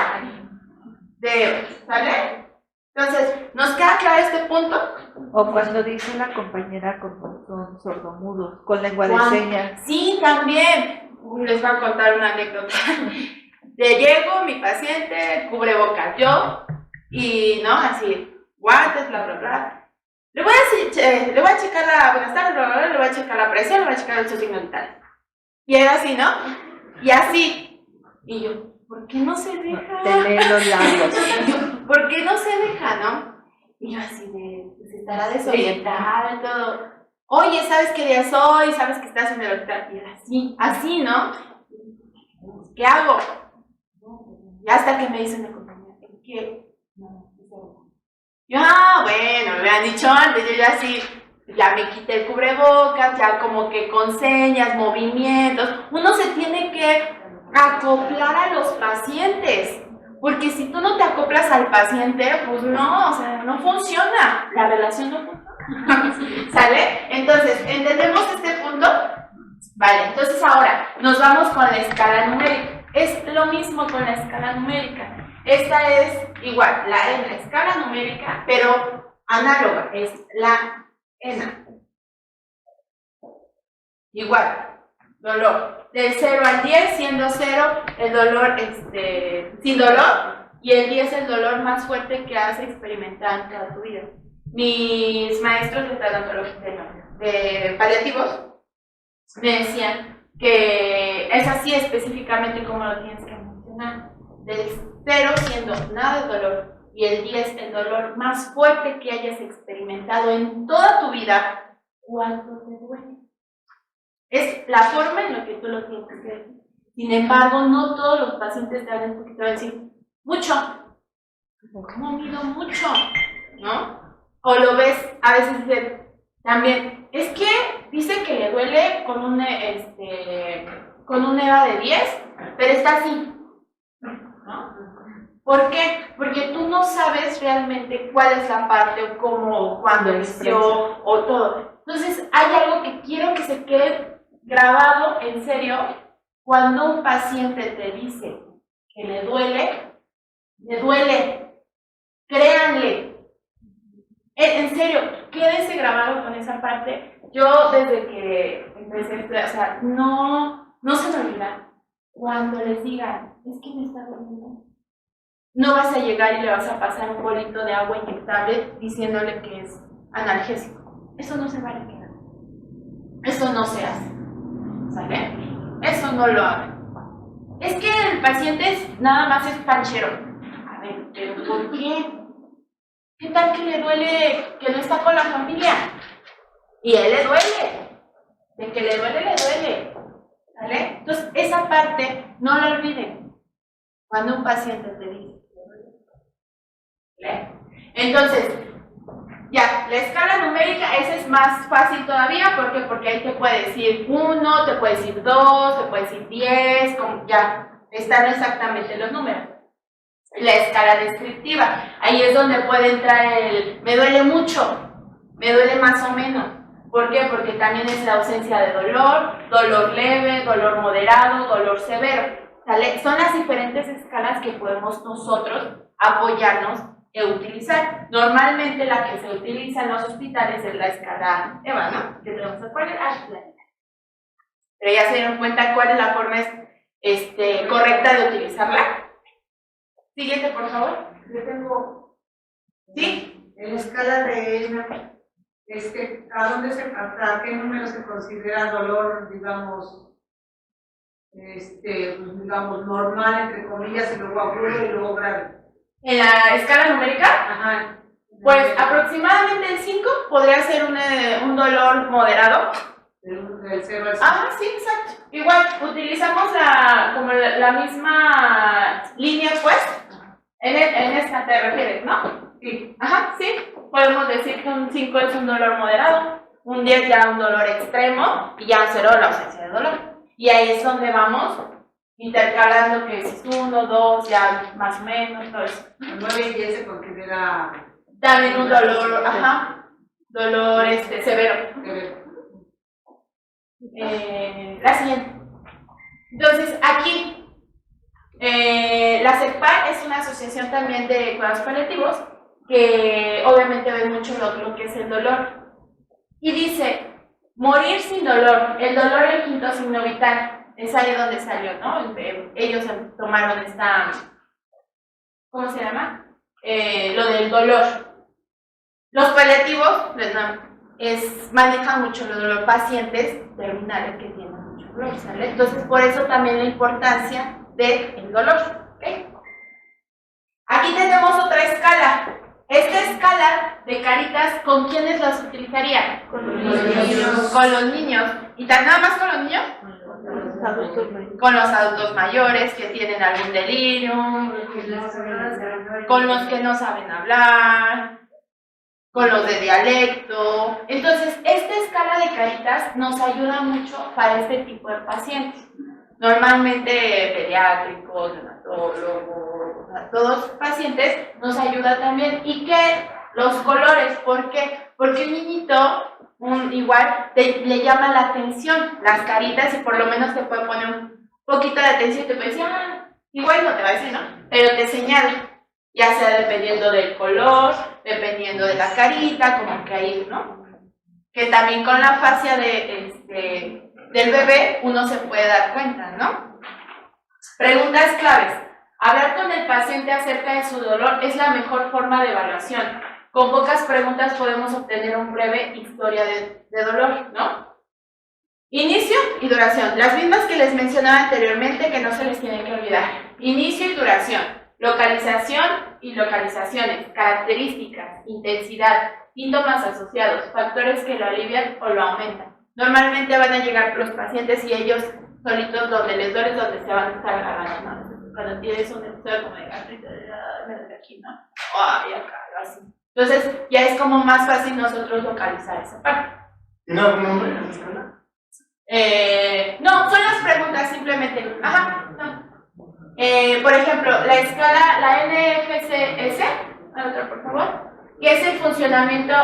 de, ¿sale? Entonces, ¿nos queda claro este punto? O cuando dice la compañera con son sordomudos, con lengua de señas. Sí, también. Les voy a contar una anécdota. Llego, mi paciente, cubrebocas, yo, y no, así, guantes, bla, bla, bla. Le voy a checar la, buenas tardes, bla, bla, bla, le voy a checar la presión, le voy a checar el signos vitales. Y era así, ¿no? Y así. Y yo, ¿por qué no se deja? Te leen los labios. ¿Por qué no se deja, no? Y yo así de, pues estará desorientada y todo. Oye, ¿sabes qué día es hoy? ¿Sabes que estás en el hospital? Y era así, ¿no? ¿Qué hago? Y hasta que me dicen de compañía, ¿qué? No, yo, bueno, me habían dicho antes, yo ya así, ya me quité el cubrebocas, ya como que con señas, movimientos. Uno se tiene que acoplar a los pacientes, porque si tú no te acoplas al paciente, pues no, o sea, no funciona, la relación no funciona. ¿Sale? Entonces, ¿entendemos este punto? Vale, entonces ahora nos vamos con la escala numérica. Es lo mismo con la escala numérica. Esta es igual, la escala numérica, pero análoga, es la ENA. Igual, dolor. Del 0 al 10, siendo 0 el dolor sin dolor, y el 10 el dolor más fuerte que has experimentado en toda tu vida. Mis maestros de tanatología, de paliativos, me decían que es así específicamente como lo tienes que mencionar. Del 0 siendo nada de dolor y el 10 el dolor más fuerte que hayas experimentado en toda tu vida, ¿cuánto te duele? Es la forma en la que tú lo tienes que decir. Sin embargo, no todos los pacientes te hablan porque te van a decir mucho. ¿Cómo mido mucho? ¿No? O lo ves, a veces dicen también, es que dice que le duele con un EVA de 10, pero está así. ¿No? ¿Por qué? Porque tú no sabes realmente cuál es la parte o cómo o cuándo inició o todo. Entonces, hay algo que quiero que se quede grabado en serio. Cuando un paciente te dice que le duele, créanle. En serio, quédense grabado con esa parte. Yo desde que empecé a estudiar, o sea, no se me olvida. Cuando les digan, es que me está doliendo, no vas a llegar y le vas a pasar un bolito de agua inyectable diciéndole que es analgésico. Eso no se vale, mira. Eso no se hace. ¿Sale? Eso no lo hagan. Es que el paciente nada más es panchero. A ver, ¿pero por qué? ¿Qué tal que le duele que no está con la familia? Y a él le duele. De que le duele, le duele. ¿Vale? Entonces, esa parte no la olviden. Cuando un paciente te dice. ¿Vale? Entonces, ya, la escala numérica, esa es más fácil todavía. ¿Por qué? Porque ahí te puede decir 1, te puede decir 2, te puede decir 10, como ya están exactamente los números. La escala descriptiva, ahí es donde puede entrar el me duele mucho, me duele más o menos. ¿Por qué? Porque también es la ausencia de dolor, dolor leve, dolor moderado, dolor severo. ¿Sale? Son las diferentes escalas que podemos nosotros apoyarnos e utilizar. Normalmente la que se utiliza en los hospitales es la escala EVA, ¿no? Que tenemos que poner pero ya se dieron cuenta cuál es la forma correcta de utilizarla. Siguiente, por favor. Yo tengo, ¿Sí? en la escala de ENA, ¿a qué número se considera dolor, digamos, pues, digamos, normal, entre comillas, y luego agudo y luego grave? En la escala numérica, Ajá. pues aproximadamente el 5 podría ser un dolor moderado. Del 0 al 5. Ah, sí, exacto. Igual, utilizamos como la misma línea, pues. En esta te refieres, ¿no? Sí. Ajá, sí. Podemos decir que un 5 es un dolor moderado, un 10 ya un dolor extremo y ya un 0 la ausencia de dolor. Y ahí es donde vamos intercalando que es 1, 2, ya más o menos, todo eso. 9 y 10 se considera También un dolor, ajá, dolor severo. La siguiente. Entonces, aquí, la CEPAL es una asociación también de cuidados paliativos que obviamente ve mucho lo que es el dolor. Y dice, morir sin dolor, el dolor es el quinto signo vital. Es ahí donde salió, ¿no? Ellos tomaron esta, ¿cómo se llama? Lo del dolor. Los paliativos manejan mucho el dolor, pacientes terminales que tienen mucho dolor, ¿sale? Entonces, por eso también la importancia del dolor, ¿ok? Aquí tenemos otra escala. Esta escala de caritas, ¿con quiénes las utilizaría? Con los niños. Con los niños. ¿Y nada más con los niños? Con los adultos mayores que tienen algún delirio, con los que no saben hablar, con los de dialecto. Entonces, esta escala de caritas nos ayuda mucho para este tipo de pacientes. Normalmente pediátricos, neonatólogos, todos los pacientes nos ayuda también. ¿Y qué? Los colores. ¿Por qué? Porque un niñito igual le llama la atención las caritas y por lo menos te puede poner un poquito de atención y te puede decir, igual no te va a decir, ¿no? Pero te señala. Ya sea dependiendo del color, dependiendo de la carita, como que ahí, ¿no? Que también con la fascia del bebé uno se puede dar cuenta, ¿no? Preguntas claves. Hablar con el paciente acerca de su dolor es la mejor forma de evaluación. Con pocas preguntas podemos obtener una breve historia de dolor, ¿no? Inicio y duración. Las mismas que les mencionaba anteriormente que no se les tiene que olvidar. Inicio y duración. Localización y localizaciones, características, intensidad, síntomas asociados, factores que lo alivian o lo aumentan. Normalmente van a llegar los pacientes y ellos solitos donde les duele, donde se van a estar agarrando, ¿no? Cuando tienes un episodio como de gastritis, me duele aquí, ¿no? Ay, acá, así. Entonces ya es como más fácil nosotros localizar esa parte. ¿Tiene algún nombre en la escala? No, son las preguntas simplemente. Ajá, no. Por ejemplo, la escala, la NFCS, otra por favor, que es el funcionamiento,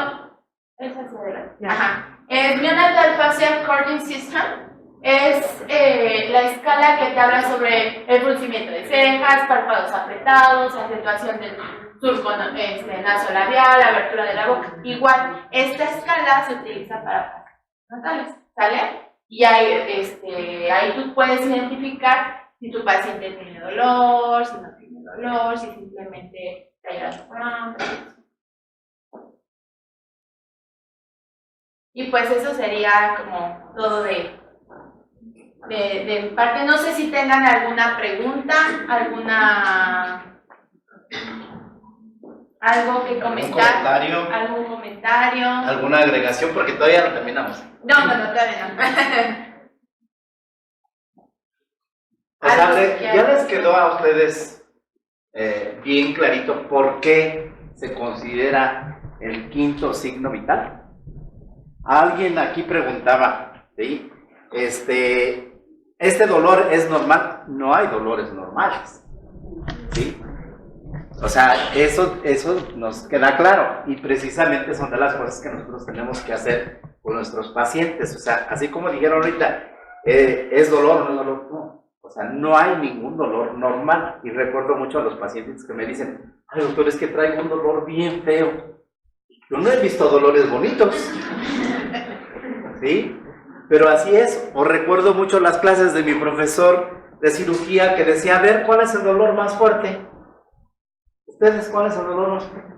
es hacia adelante. Ajá. Neonatal Facial Coordinating System es la escala que te habla sobre el fruncimiento de cejas, párpados apretados, acentuación del surco nasolabial, abertura de la boca. Igual, esta escala se utiliza para natales, ¿sale? Y ahí tú puedes identificar si tu paciente tiene dolor, si no tiene dolor, si simplemente te ayuda a Y pues eso sería como todo de mi parte. No sé si tengan alguna pregunta, algo que comentar, algún comentario. ¿Alguna agregación? Porque todavía no terminamos. No, todavía no. O sea, Algo que ya les quedó a ustedes bien clarito por qué se considera el quinto signo vital. Alguien aquí preguntaba, ¿sí? ¿Este dolor es normal? No hay dolores normales, ¿sí? O sea, eso nos queda claro, y precisamente son de las cosas que nosotros tenemos que hacer con nuestros pacientes. O sea, así como dijeron ahorita, ¿es dolor o no es dolor? No. O sea, no hay ningún dolor normal. Y recuerdo mucho a los pacientes que me dicen, ay, doctor, es que traigo un dolor bien feo. Yo no he visto dolores bonitos, ¿sí? Pero así es. O recuerdo mucho las clases de mi profesor de cirugía que decía, a ver, ¿cuál es el dolor más fuerte? ¿Ustedes cuál es el dolor más fuerte?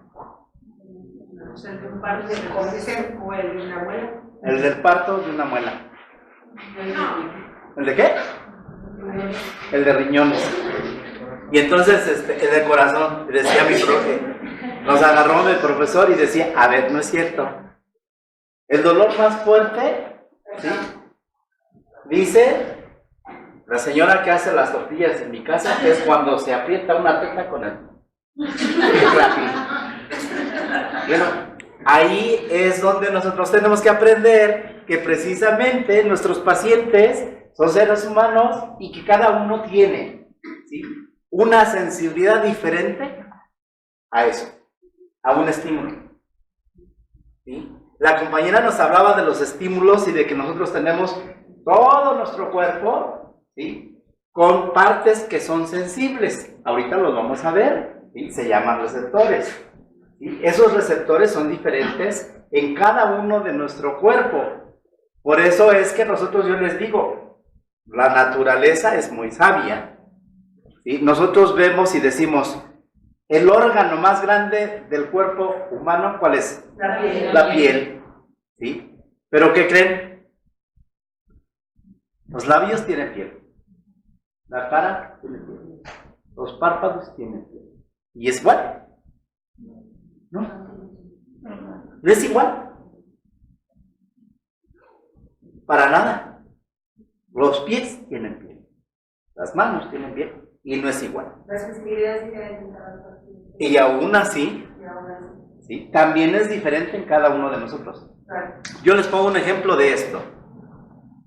El de un parto, como dicen, o el de una muela. El del parto de una muela. ¿El de qué? El de riñones. Y entonces el de corazón, decía mi profe, nos agarró el profesor y decía, a ver, no es cierto. El dolor más fuerte, ¿sí? Dice la señora que hace las tortillas en mi casa, que es cuando se aprieta una teta con el bueno, ahí es donde nosotros tenemos que aprender que precisamente nuestros pacientes son seres humanos y que cada uno tiene, ¿sí?, una sensibilidad diferente a eso, a un estímulo, ¿sí? La compañera nos hablaba de los estímulos y de que nosotros tenemos todo nuestro cuerpo, ¿sí?, con partes que son sensibles. Ahorita los vamos a ver, ¿sí? Se llaman receptores, ¿sí? Esos receptores son diferentes en cada uno de nuestro cuerpo. Por eso es que nosotros, yo les digo, la naturaleza es muy sabia, ¿sí? Nosotros vemos y decimos, el órgano más grande del cuerpo humano, ¿cuál es? La piel. La piel, ¿sí? ¿Pero qué creen? Los labios tienen piel, la cara tiene piel, los párpados tienen piel. ¿Y es igual? ¿No? ¿No es igual? Para nada. Los pies tienen piel, las manos tienen piel, y no es igual. Las sensibilidades diferentes. Y aún así, ¿sí?, también es diferente en cada uno de nosotros. Yo les pongo un ejemplo de esto.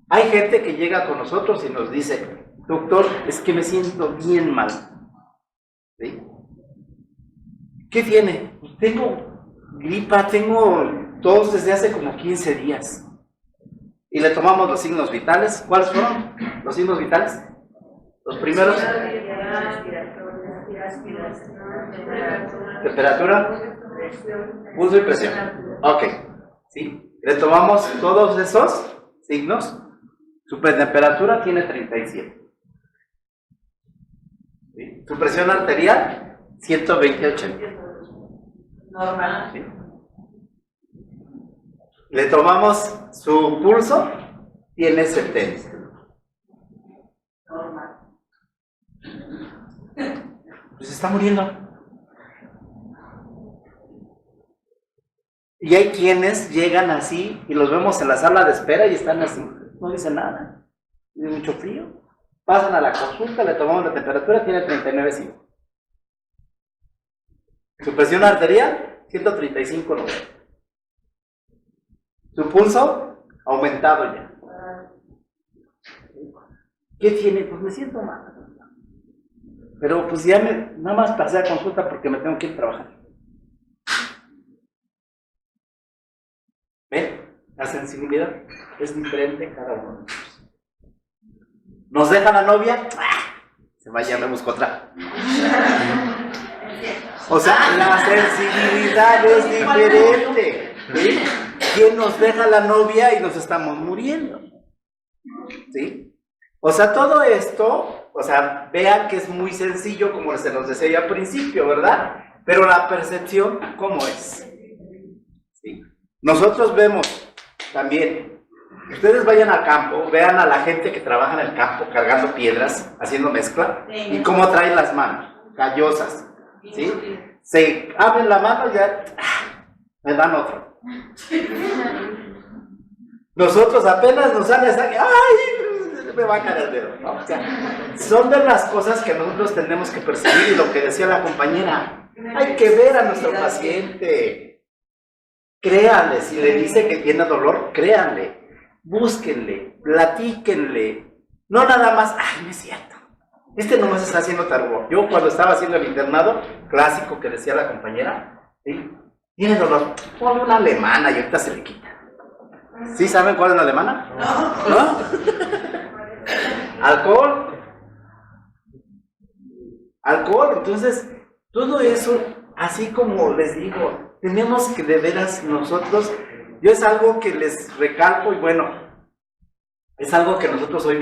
Hay gente que llega con nosotros y nos dice, doctor, es que me siento bien mal, ¿sí? ¿Qué tiene? Pues tengo gripa, tengo tos desde hace como 15 días. Y le tomamos los signos vitales. ¿Cuáles fueron los signos vitales? Los primeros. Temperatura, pulso y presión. Ok, ¿sí? Le tomamos todos esos signos. Su temperatura tiene 37. ¿Sí? Su presión arterial, 120/80. Normal. ¿Sí? Le tomamos su pulso, tiene 70. Normal. Pues está muriendo. Y hay quienes llegan así y los vemos en la sala de espera y están así, no dicen nada, tiene mucho frío. Pasan a la consulta, le tomamos la temperatura, tiene 39,5. Su presión arterial, 135/90. Su pulso, aumentado ya. ¿Qué tiene? Pues me siento mal. Pero pues ya nada más pasé a consulta porque me tengo que ir a trabajar. ¿Ven? La sensibilidad es diferente en cada uno de nosotros. ¿Nos deja la novia? Se vaya, me busco otra. O sea, la sensibilidad es diferente, ¿sí? ¿Quién nos deja la novia y nos estamos muriendo? ¿Sí? O sea, todo esto, o sea, vean que es muy sencillo, como se nos decía ya al principio, ¿verdad? Pero la percepción, ¿cómo es? ¿Sí? Nosotros vemos también, ustedes vayan al campo, vean a la gente que trabaja en el campo cargando piedras, haciendo mezcla, y cómo traen las manos, callosas, ¿sí? Se abren la mano y ya, me dan otro. Nosotros apenas nos sale esa, ¡ay! Me va a caer el dedo, ¿no? O sea, son de las cosas que nosotros tenemos que percibir, y lo que decía la compañera, hay que ver a nuestro paciente. Créanle, si le dice que tiene dolor, créanle, búsquenle, platíquenle, no nada más, ¡ay, no es cierto! Este nomás está haciendo tarugo. Yo cuando estaba haciendo el internado, clásico que decía la compañera, ¿sí? Tiene dolor, ponle una alemana y ahorita se le quita. ¿Sí saben cuál es la alemana? ¿No? Alcohol. Alcohol, entonces, todo eso, así como les digo, tenemos que de veras nosotros, yo es algo que les recalco y bueno, es algo que nosotros hoy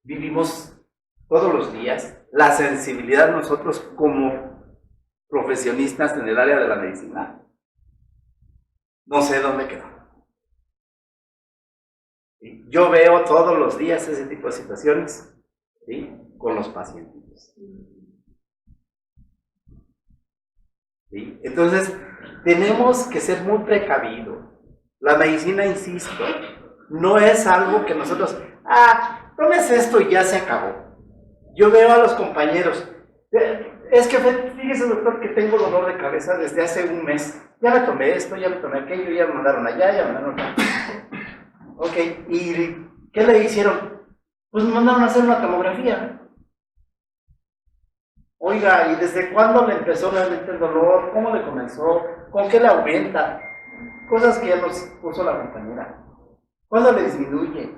vivimos todos los días, la sensibilidad nosotros como profesionistas en el área de la medicina, no sé dónde quedó. ¿Sí? Yo veo todos los días ese tipo de situaciones, ¿sí? Con los pacientes. ¿Sí? Entonces, tenemos que ser muy precavidos. La medicina, insisto, no es algo que nosotros, tomes esto y ya se acabó. Yo veo a los compañeros, es que fíjese doctor que tengo dolor de cabeza desde hace un mes, ya me tomé esto, ya me tomé aquello, ya me mandaron allá, ya me mandaron acá. Ok, ¿y qué le hicieron? Pues me mandaron a hacer una tomografía. Oiga, ¿y desde cuándo le empezó realmente el dolor? ¿Cómo le comenzó? ¿Con qué le aumenta? Cosas que ya nos puso la compañera. ¿Cuándo le disminuye?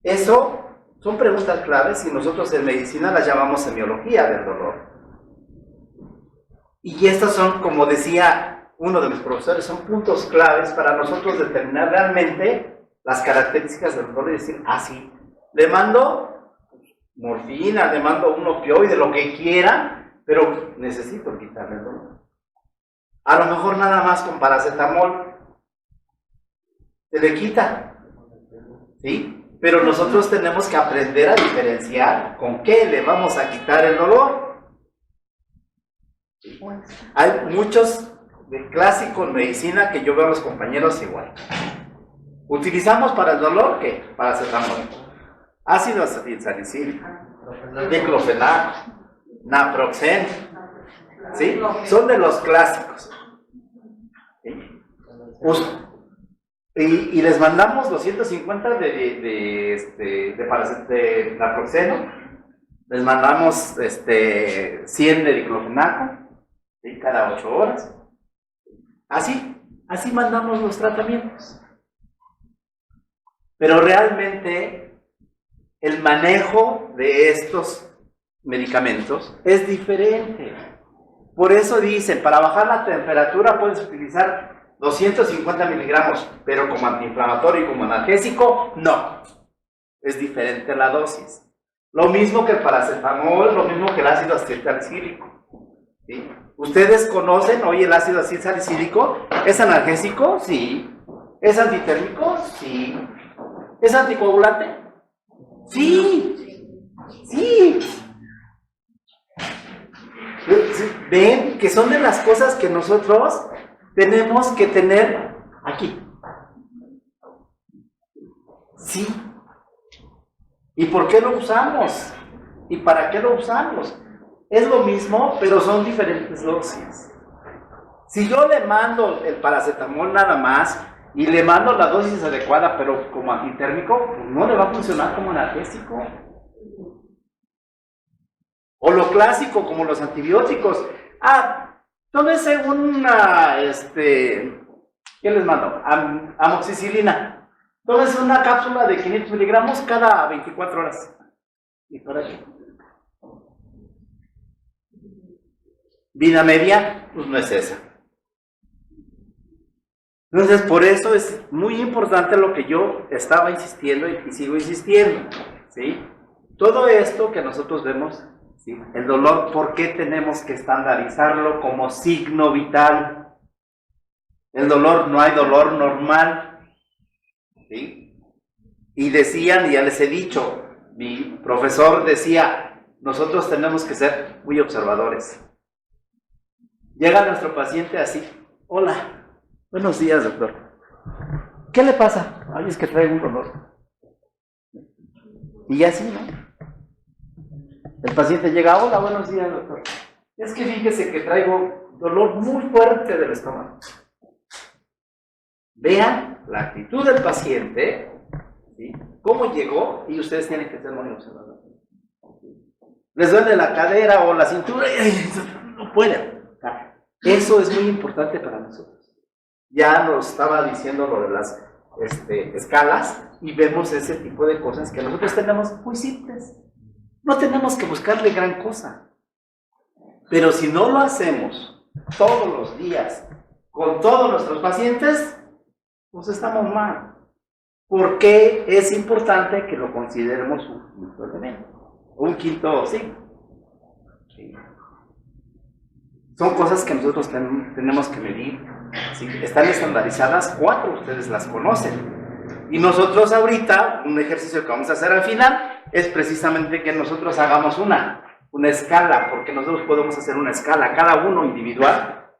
Eso son preguntas claves y nosotros en medicina las llamamos semiología del dolor. Y estas son, como decía uno de mis profesores, son puntos claves para nosotros determinar realmente las características del dolor y decir, sí, le mando morfina, le mando un opioide, lo que quiera, pero necesito quitarle el dolor. A lo mejor nada más con paracetamol se le quita, ¿sí? Pero nosotros tenemos que aprender a diferenciar con qué le vamos a quitar el dolor. Hay muchos de clásico en medicina que yo veo a los compañeros igual. Utilizamos para el dolor, ¿qué? Paracetamol, ácido salicílico, diclofenac, naproxen, ¿sí? Son de los clásicos. ¿Sí? Y les mandamos 250 de naproxeno, les mandamos 100 de diclofenaco, ¿sí? Cada 8 horas. Así mandamos los tratamientos. Pero realmente el manejo de estos medicamentos es diferente. Por eso dicen, para bajar la temperatura puedes utilizar 250 miligramos, pero como antiinflamatorio y como analgésico, no. Es diferente la dosis. Lo mismo que el paracetamol, lo mismo que el ácido acetilsalicílico. ¿Sí? ¿Ustedes conocen hoy el ácido acetilsalicílico? ¿Es analgésico? Sí. ¿Es antitérmico? Sí. ¿Es anticoagulante? Sí. Sí. Ven que son de las cosas que nosotros tenemos que tener aquí. Sí. ¿Y por qué lo usamos? ¿Y para qué lo usamos? Es lo mismo, pero son diferentes dosis. Si yo le mando el paracetamol nada más y le mando la dosis adecuada, pero como antitérmico, pues no le va a funcionar como analgésico. O lo clásico, como los antibióticos. Tómese una, ¿qué les mando? Amoxicilina. Tómese una cápsula de 500 miligramos cada 24 horas. ¿Y por aquí? Vida media, pues no es esa. Entonces, por eso es muy importante lo que yo estaba insistiendo y sigo insistiendo, ¿sí? Todo esto que nosotros vemos, ¿sí? El dolor, ¿por qué tenemos que estandarizarlo como signo vital? El dolor, no hay dolor normal. ¿Sí? Y decían, y ya les he dicho, mi profesor decía, nosotros tenemos que ser muy observadores. Llega nuestro paciente así, hola, buenos días, doctor. ¿Qué le pasa? Ay, es que traigo un dolor. Y así, ¿no? El paciente llega, hola, buenos días, doctor. Es que fíjese que traigo dolor muy fuerte del estómago. Vean la actitud del paciente, ¿sí? Cómo llegó, y ustedes tienen que ser muy observadores. Les duele la cadera o la cintura, y no pueden. Eso es muy importante para nosotros. Ya nos estaba diciendo lo de las escalas, y vemos ese tipo de cosas que nosotros tenemos muy simples. No tenemos que buscarle gran cosa. Pero si no lo hacemos todos los días con todos nuestros pacientes, pues estamos mal. Porque es importante que lo consideremos un quinto elemento, un quinto signo. ¿Sí? Son cosas que nosotros tenemos que medir. ¿Sí? Están estandarizadas, 4, ustedes las conocen. Y nosotros ahorita, un ejercicio que vamos a hacer al final, es precisamente que nosotros hagamos una escala, porque nosotros podemos hacer una escala, cada uno individual,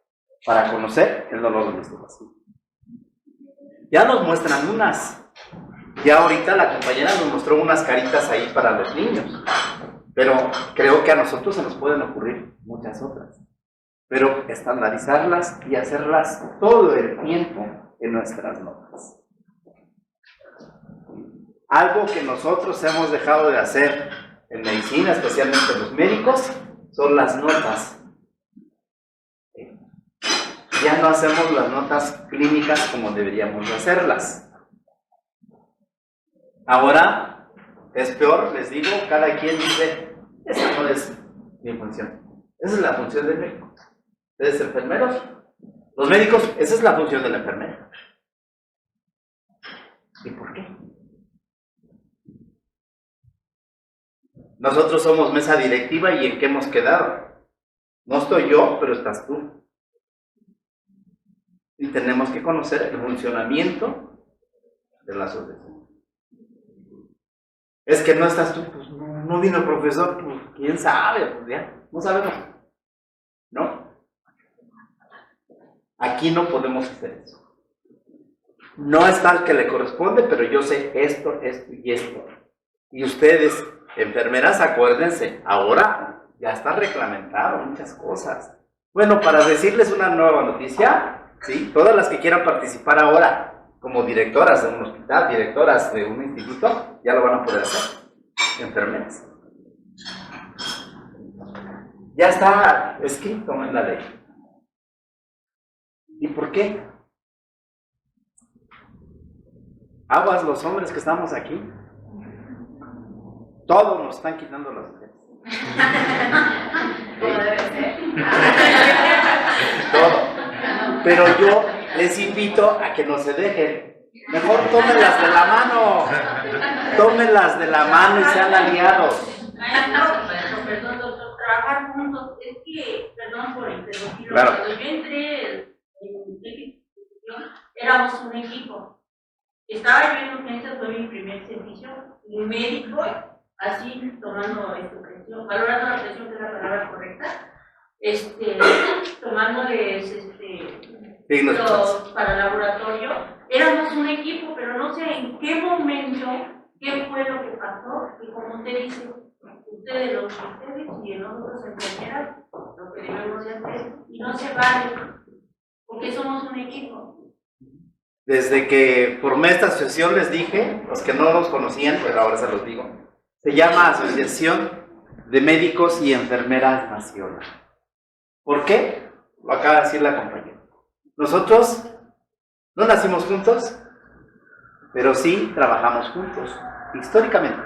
para conocer el dolor de nuestro paciente. Ya nos muestran unas. Ya ahorita la compañera nos mostró unas caritas ahí para los niños. Pero creo que a nosotros se nos pueden ocurrir muchas otras. Pero estandarizarlas y hacerlas todo el tiempo en nuestras notas. Algo que nosotros hemos dejado de hacer en medicina, especialmente los médicos, son las notas. Ya no hacemos las notas clínicas como deberíamos de hacerlas. Ahora es peor, les digo, cada quien dice, esa no es mi función. Esa es la función del médico. Ustedes enfermeros, los médicos, esa es la función del enfermero. ¿Y por qué? Nosotros somos mesa directiva, y ¿en qué hemos quedado? No estoy yo, pero estás tú. Y tenemos que conocer el funcionamiento de la asociación. Es que no estás tú, pues no vino el profesor, pues quién sabe, pues ya, no sabemos. ¿No? Aquí no podemos hacer eso. No es tal que le corresponde, pero yo sé esto, esto y esto. Y ustedes, enfermeras, acuérdense, ahora ya está reglamentado muchas cosas. Bueno, para decirles una nueva noticia, ¿sí? Todas las que quieran participar ahora como directoras de un hospital, directoras de un instituto, ya lo van a poder hacer, enfermeras. Ya está escrito en la ley. ¿Y por qué? Aguas los hombres que estamos aquí. Todos nos están quitando las mujeres. Como debe ser. Todo. Pero yo les invito a que no se dejen. Mejor tómenlas de la mano. Tómenlas de la mano y sean aliados. Perdón, doctor, trabajar juntos. Es que, perdón por interrumpirlo, Claro. cuando yo entré en institución, éramos un equipo. Estaba yo en urgencias, fue mi primer servicio, un médico, así tomando presión, valorando la presión, que es la palabra correcta, tomándoles los para el laboratorio. Éramos un equipo, pero no sé en qué momento, qué fue lo que pasó, y como usted dice, ustedes los ustedes y nosotros enfermeras, lo que debemos de hacer, y no se vale, porque somos un equipo. Desde que formé esta asociación les dije, los que no nos conocían, pero ahora se los digo, se llama Asociación de Médicos y Enfermeras Nacional. ¿Por qué? Lo acaba de decir la compañera. Nosotros no nacimos juntos, pero sí trabajamos juntos, históricamente.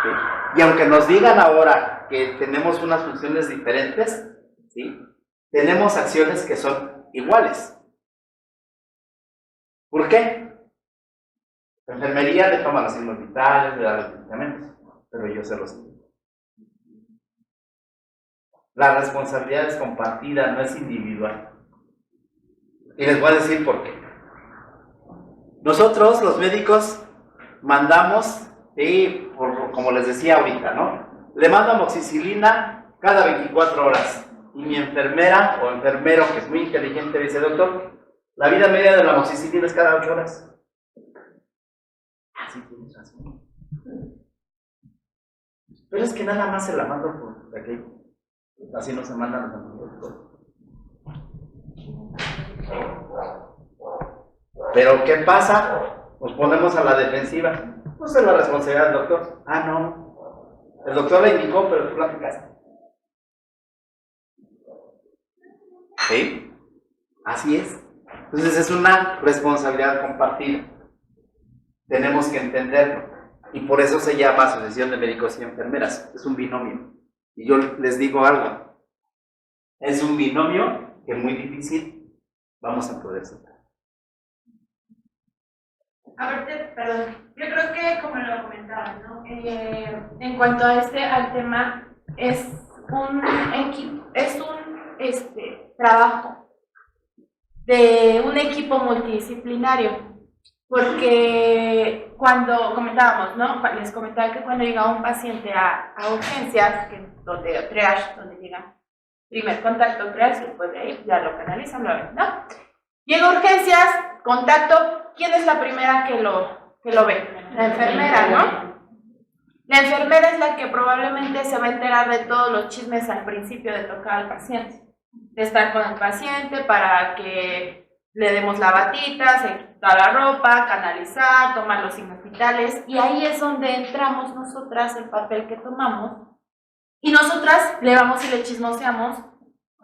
¿Sí? Y aunque nos digan ahora que tenemos unas funciones diferentes, ¿sí? Tenemos acciones que son iguales. ¿Por qué? La enfermería le toma los signos vitales, le da los medicamentos, pero yo se los digo. La responsabilidad es compartida, no es individual. Y les voy a decir por qué. Nosotros, los médicos, mandamos, y como les decía ahorita, ¿no? Le mando amoxicilina cada 24 horas. Y mi enfermera o enfermero, que es muy inteligente, dice, doctor, la vida media de la amoxicilina es cada 8 horas. Así tienes razón. Pero es que nada más se la mando por aquello. Así no se mandan los antibióticos. Pero ¿qué pasa? Nos ponemos a la defensiva. Pues es la responsabilidad del doctor. Ah, no. El doctor le indicó, pero tú la aplicaste. ¿Sí? Así es. Entonces es una responsabilidad compartida. Tenemos que entenderlo. Y por eso se llama Asociación de Médicos y Enfermeras. Es un binomio. Y yo les digo algo. Es un binomio que muy difícil vamos a poder separar. A ver, perdón, yo creo que como lo comentaba, ¿no? En cuanto a al tema, es un equipo, es un trabajo de un equipo multidisciplinario, porque cuando comentábamos, ¿no? Les comentaba que cuando llega un paciente a urgencias, donde triage, donde llega primer contacto triage, después de ahí ya lo canalizan, lo ven, ¿no? Llega a urgencias, contacto. ¿Quién es la primera que lo ve? La enfermera, ¿no? La enfermera es la que probablemente se va a enterar de todos los chismes al principio de tocar al paciente. De estar con el paciente para que le demos la batita, se quita la ropa, canalizar, tomar los signos vitales. Y ahí es donde entramos nosotras, el papel que tomamos. Y nosotras le vamos y le chismoseamos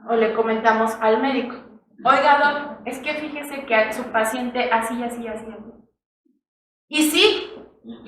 o le comentamos al médico. Oiga, doc, es que fíjese que a su paciente así. Y sí,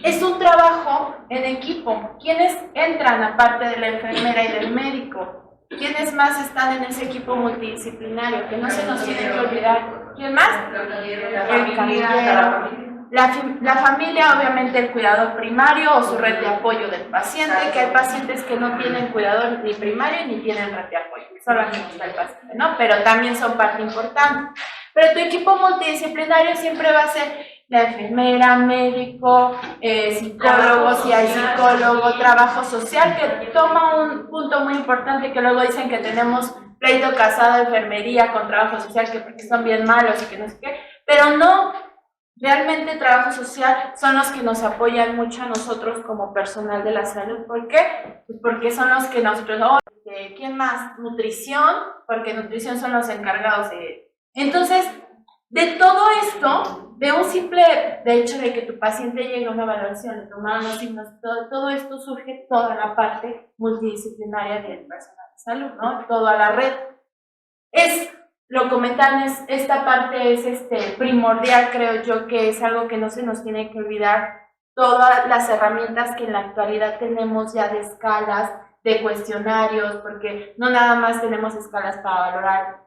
es un trabajo en equipo. ¿Quiénes entran aparte de la enfermera y del médico? ¿Quiénes más están en ese equipo multidisciplinario? Que no se nos tiene que olvidar. ¿Quién más? El camillero. La familia, obviamente el cuidador primario o su red de apoyo del paciente, que hay pacientes que no tienen cuidador ni primario ni tienen red de apoyo, solamente está el paciente, ¿no? Pero también son parte importante. Pero tu equipo multidisciplinario siempre va a ser la enfermera, médico, psicólogo, si hay psicólogo, trabajo social, que toma un punto muy importante que luego dicen que tenemos pleito casado, enfermería con trabajo social, que porque son bien malos y que no sé qué, pero no. Realmente trabajo social son los que nos apoyan mucho a nosotros como personal de la salud. ¿Por qué? Pues porque son los que nosotros... ¿Quién más? Nutrición, porque nutrición son los encargados de... Entonces, de todo esto, de un simple hecho de que tu paciente llegue a una evaluación, le tomaron los signos, todo esto surge toda la parte multidisciplinaria del personal de salud, ¿no? Toda la red. Lo comentan, esta parte es primordial, creo yo, que es algo que no se nos tiene que olvidar. Todas las herramientas que en la actualidad tenemos ya de escalas, de cuestionarios, porque no nada más tenemos escalas para valorar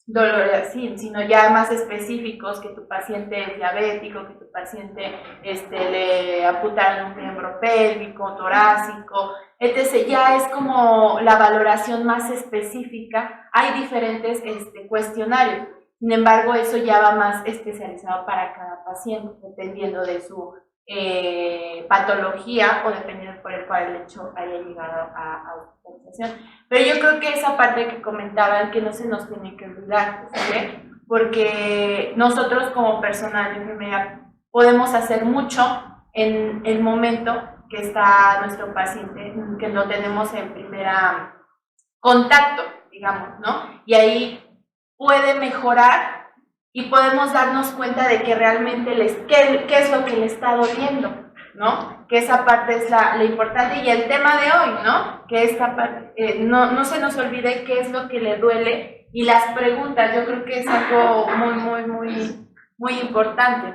dolores así, sino ya más específicos, que tu paciente es diabético, que tu paciente le amputaron un miembro pélvico, torácico, etc. Ya es como la valoración más específica. Hay diferentes cuestionarios, sin embargo eso ya va más especializado para cada paciente, dependiendo de su patología o dependiendo por el cual el hecho haya llegado a hospitalización. Pero yo creo que esa parte que comentaban, que no se nos tiene que olvidar, ¿sí? Porque nosotros como personal de enfermería podemos hacer mucho en el momento que está nuestro paciente, que lo tenemos en primera contacto, digamos, ¿no? Y ahí puede mejorar y podemos darnos cuenta de que realmente qué es lo que le está doliendo, ¿no? Que esa parte es la importante, y el tema de hoy, ¿no? Que esta parte, no se nos olvide qué es lo que le duele, y las preguntas, yo creo que es algo muy importante.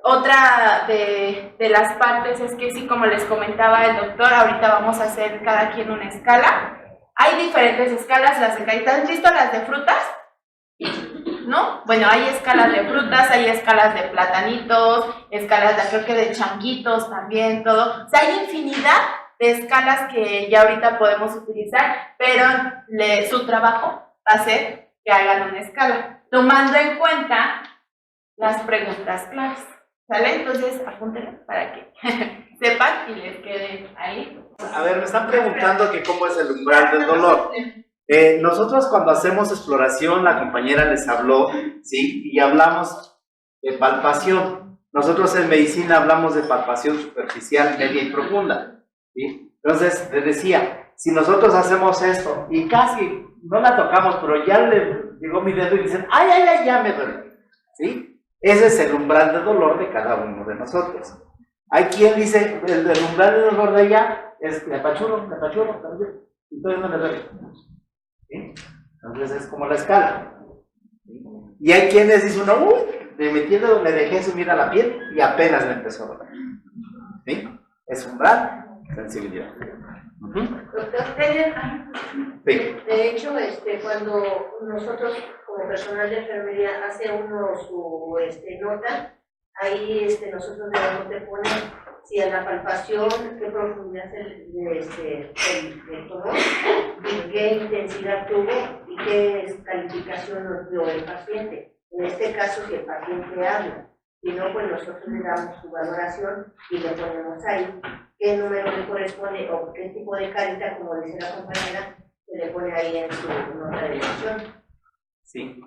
Otra de las partes es que sí, como les comentaba el doctor, ahorita vamos a hacer cada quien una escala. Hay diferentes escalas, las de carita. ¿Han visto las de frutas? ¿No? Bueno, hay escalas de frutas, hay escalas de platanitos, escalas creo que de changuitos también, todo. O sea, hay infinidad de escalas que ya ahorita podemos utilizar, pero su trabajo va a ser que hagan una escala, tomando en cuenta las preguntas claves. ¿Sale? Entonces, apúntenlo para que sepan y les quede ahí. A ver, me están preguntando que cómo es el umbral del dolor. Nosotros cuando hacemos exploración, la compañera les habló, ¿sí? Y hablamos de palpación. Nosotros en medicina hablamos de palpación superficial, media y profunda, ¿sí? Entonces, les decía, si nosotros hacemos esto y casi no la tocamos, pero ya le llegó mi dedo y dicen, ¡ay, ay, ay, ya me duele! ¿Sí? Ese es el umbral de dolor de cada uno de nosotros. Hay quien dice, el umbral de dolor de ella es me apachurro, y todavía no me duele. ¿Sí? Entonces es como la escala. ¿Sí? Y hay quienes dicen, no, me metiendo, le dejé sumir a la piel y apenas me empezó a doler. ¿Sí? Es umbral, sensibilidad. Doctor Pérez, Sí. de hecho, cuando nosotros como personal de enfermería hace uno su nota, ahí nosotros debemos de poner si a la palpación, qué profundidad el dolor, y qué intensidad tuvo y qué calificación nos dio el paciente. En este caso, si el paciente habla, si no, pues nosotros le damos su valoración y le ponemos ahí qué número le corresponde o qué tipo de carita, como dice la compañera, se le pone ahí en su nota de elección. Sí.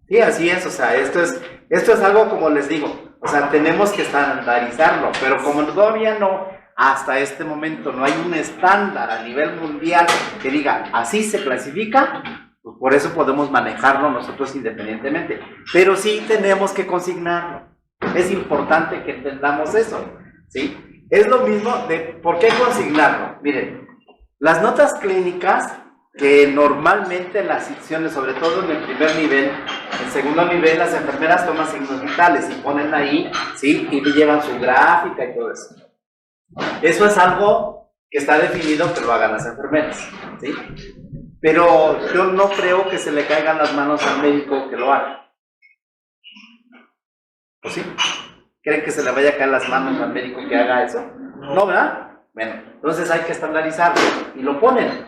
Sí, así es, o sea, esto es algo como les digo, o sea, tenemos que estandarizarlo, pero como todavía no, hasta este momento no hay un estándar a nivel mundial que diga, así se clasifica, pues por eso podemos manejarlo nosotros independientemente, pero sí tenemos que consignarlo, es importante que entendamos eso, ¿sí? Es lo mismo de, ¿por qué consignarlo? Miren, las notas clínicas que normalmente en las secciones, sobre todo en el primer nivel, en el segundo nivel, las enfermeras toman signos vitales y ponen ahí, ¿sí? Y llevan su gráfica y todo eso. Eso es algo que está definido que lo hagan las enfermeras, ¿sí? Pero yo no creo que se le caigan las manos al médico que lo haga. ¿O sí? ¿Creen que se le vaya a caer las manos al médico que haga eso? No, ¿verdad? Bueno, entonces hay que estandarizarlo y lo ponen.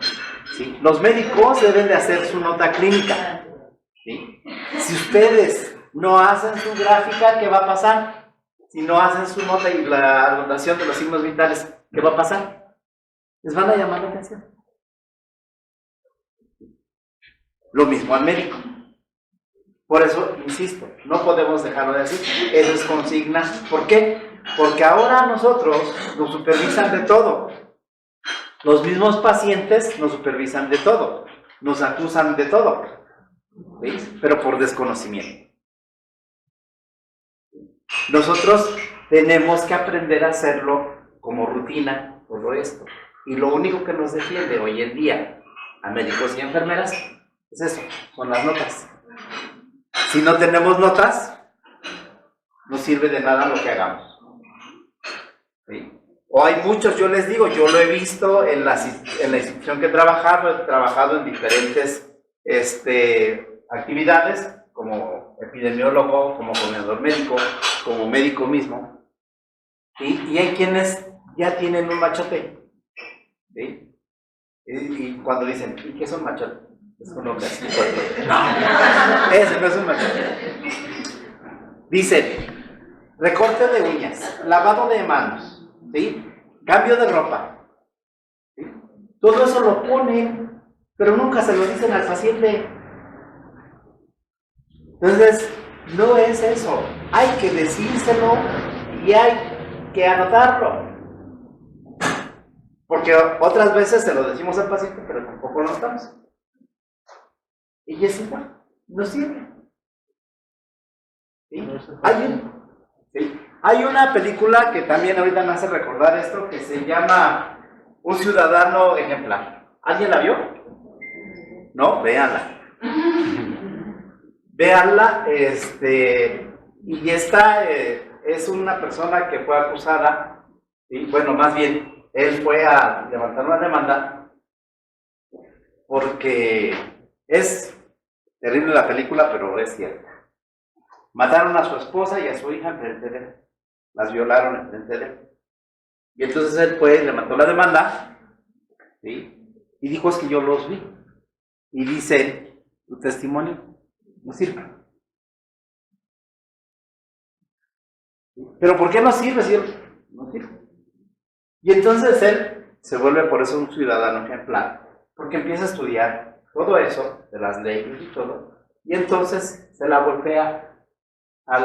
¿Sí? Los médicos deben de hacer su nota clínica. ¿Sí? Si ustedes no hacen su gráfica, ¿qué va a pasar? Si no hacen su nota y la anotación de los signos vitales, ¿qué va a pasar? Les van a llamar la atención. Lo mismo al médico. Por eso, insisto, no podemos dejarlo de decir. Eso es consigna. ¿Por qué? Porque ahora nosotros nos supervisan de todo. Los mismos pacientes nos supervisan de todo, nos acusan de todo, ¿sí? Pero por desconocimiento. Nosotros tenemos que aprender a hacerlo como rutina, todo esto. Y lo único que nos defiende hoy en día a médicos y enfermeras es eso, son las notas. Si no tenemos notas, no sirve de nada lo que hagamos. ¿Sí? O hay muchos, yo les digo, yo lo he visto en la institución que he trabajado en diferentes actividades, como epidemiólogo, como coordinador médico, como médico mismo, ¿sí? Y hay quienes ya tienen un machote, ¿sí? Y cuando dicen, ¿y qué es un machote? Es un hombre así fuerte. No, ese no es un machote. Dicen, recorte de uñas, lavado de manos, ¿sí? Cambio de ropa, ¿sí? Todo eso lo ponen, pero nunca se lo dicen al paciente. Entonces, no es eso. Hay que decírselo y hay que anotarlo. Porque otras veces se lo decimos al paciente, pero tampoco lo notamos. Y es igual, no sirve. ¿Sí? Hay una película que también ahorita me hace recordar esto, que se llama Un ciudadano ejemplar. ¿Alguien la vio? No, véanla. Véanla, y esta es una persona que fue acusada, y bueno, más bien, él fue a levantar una demanda, porque es terrible la película, pero es cierta. Mataron a su esposa y a su hija enfrente de él. Las violaron enfrente de él. Y entonces él fue, levantó la demanda, ¿sí? Y dijo, es que yo los vi. Y dice, tu testimonio no sirve. ¿Pero por qué no sirve si él no sirve? Y entonces él se vuelve por eso un ciudadano ejemplar, porque empieza a estudiar todo eso, de las leyes y todo, y entonces se la golpea a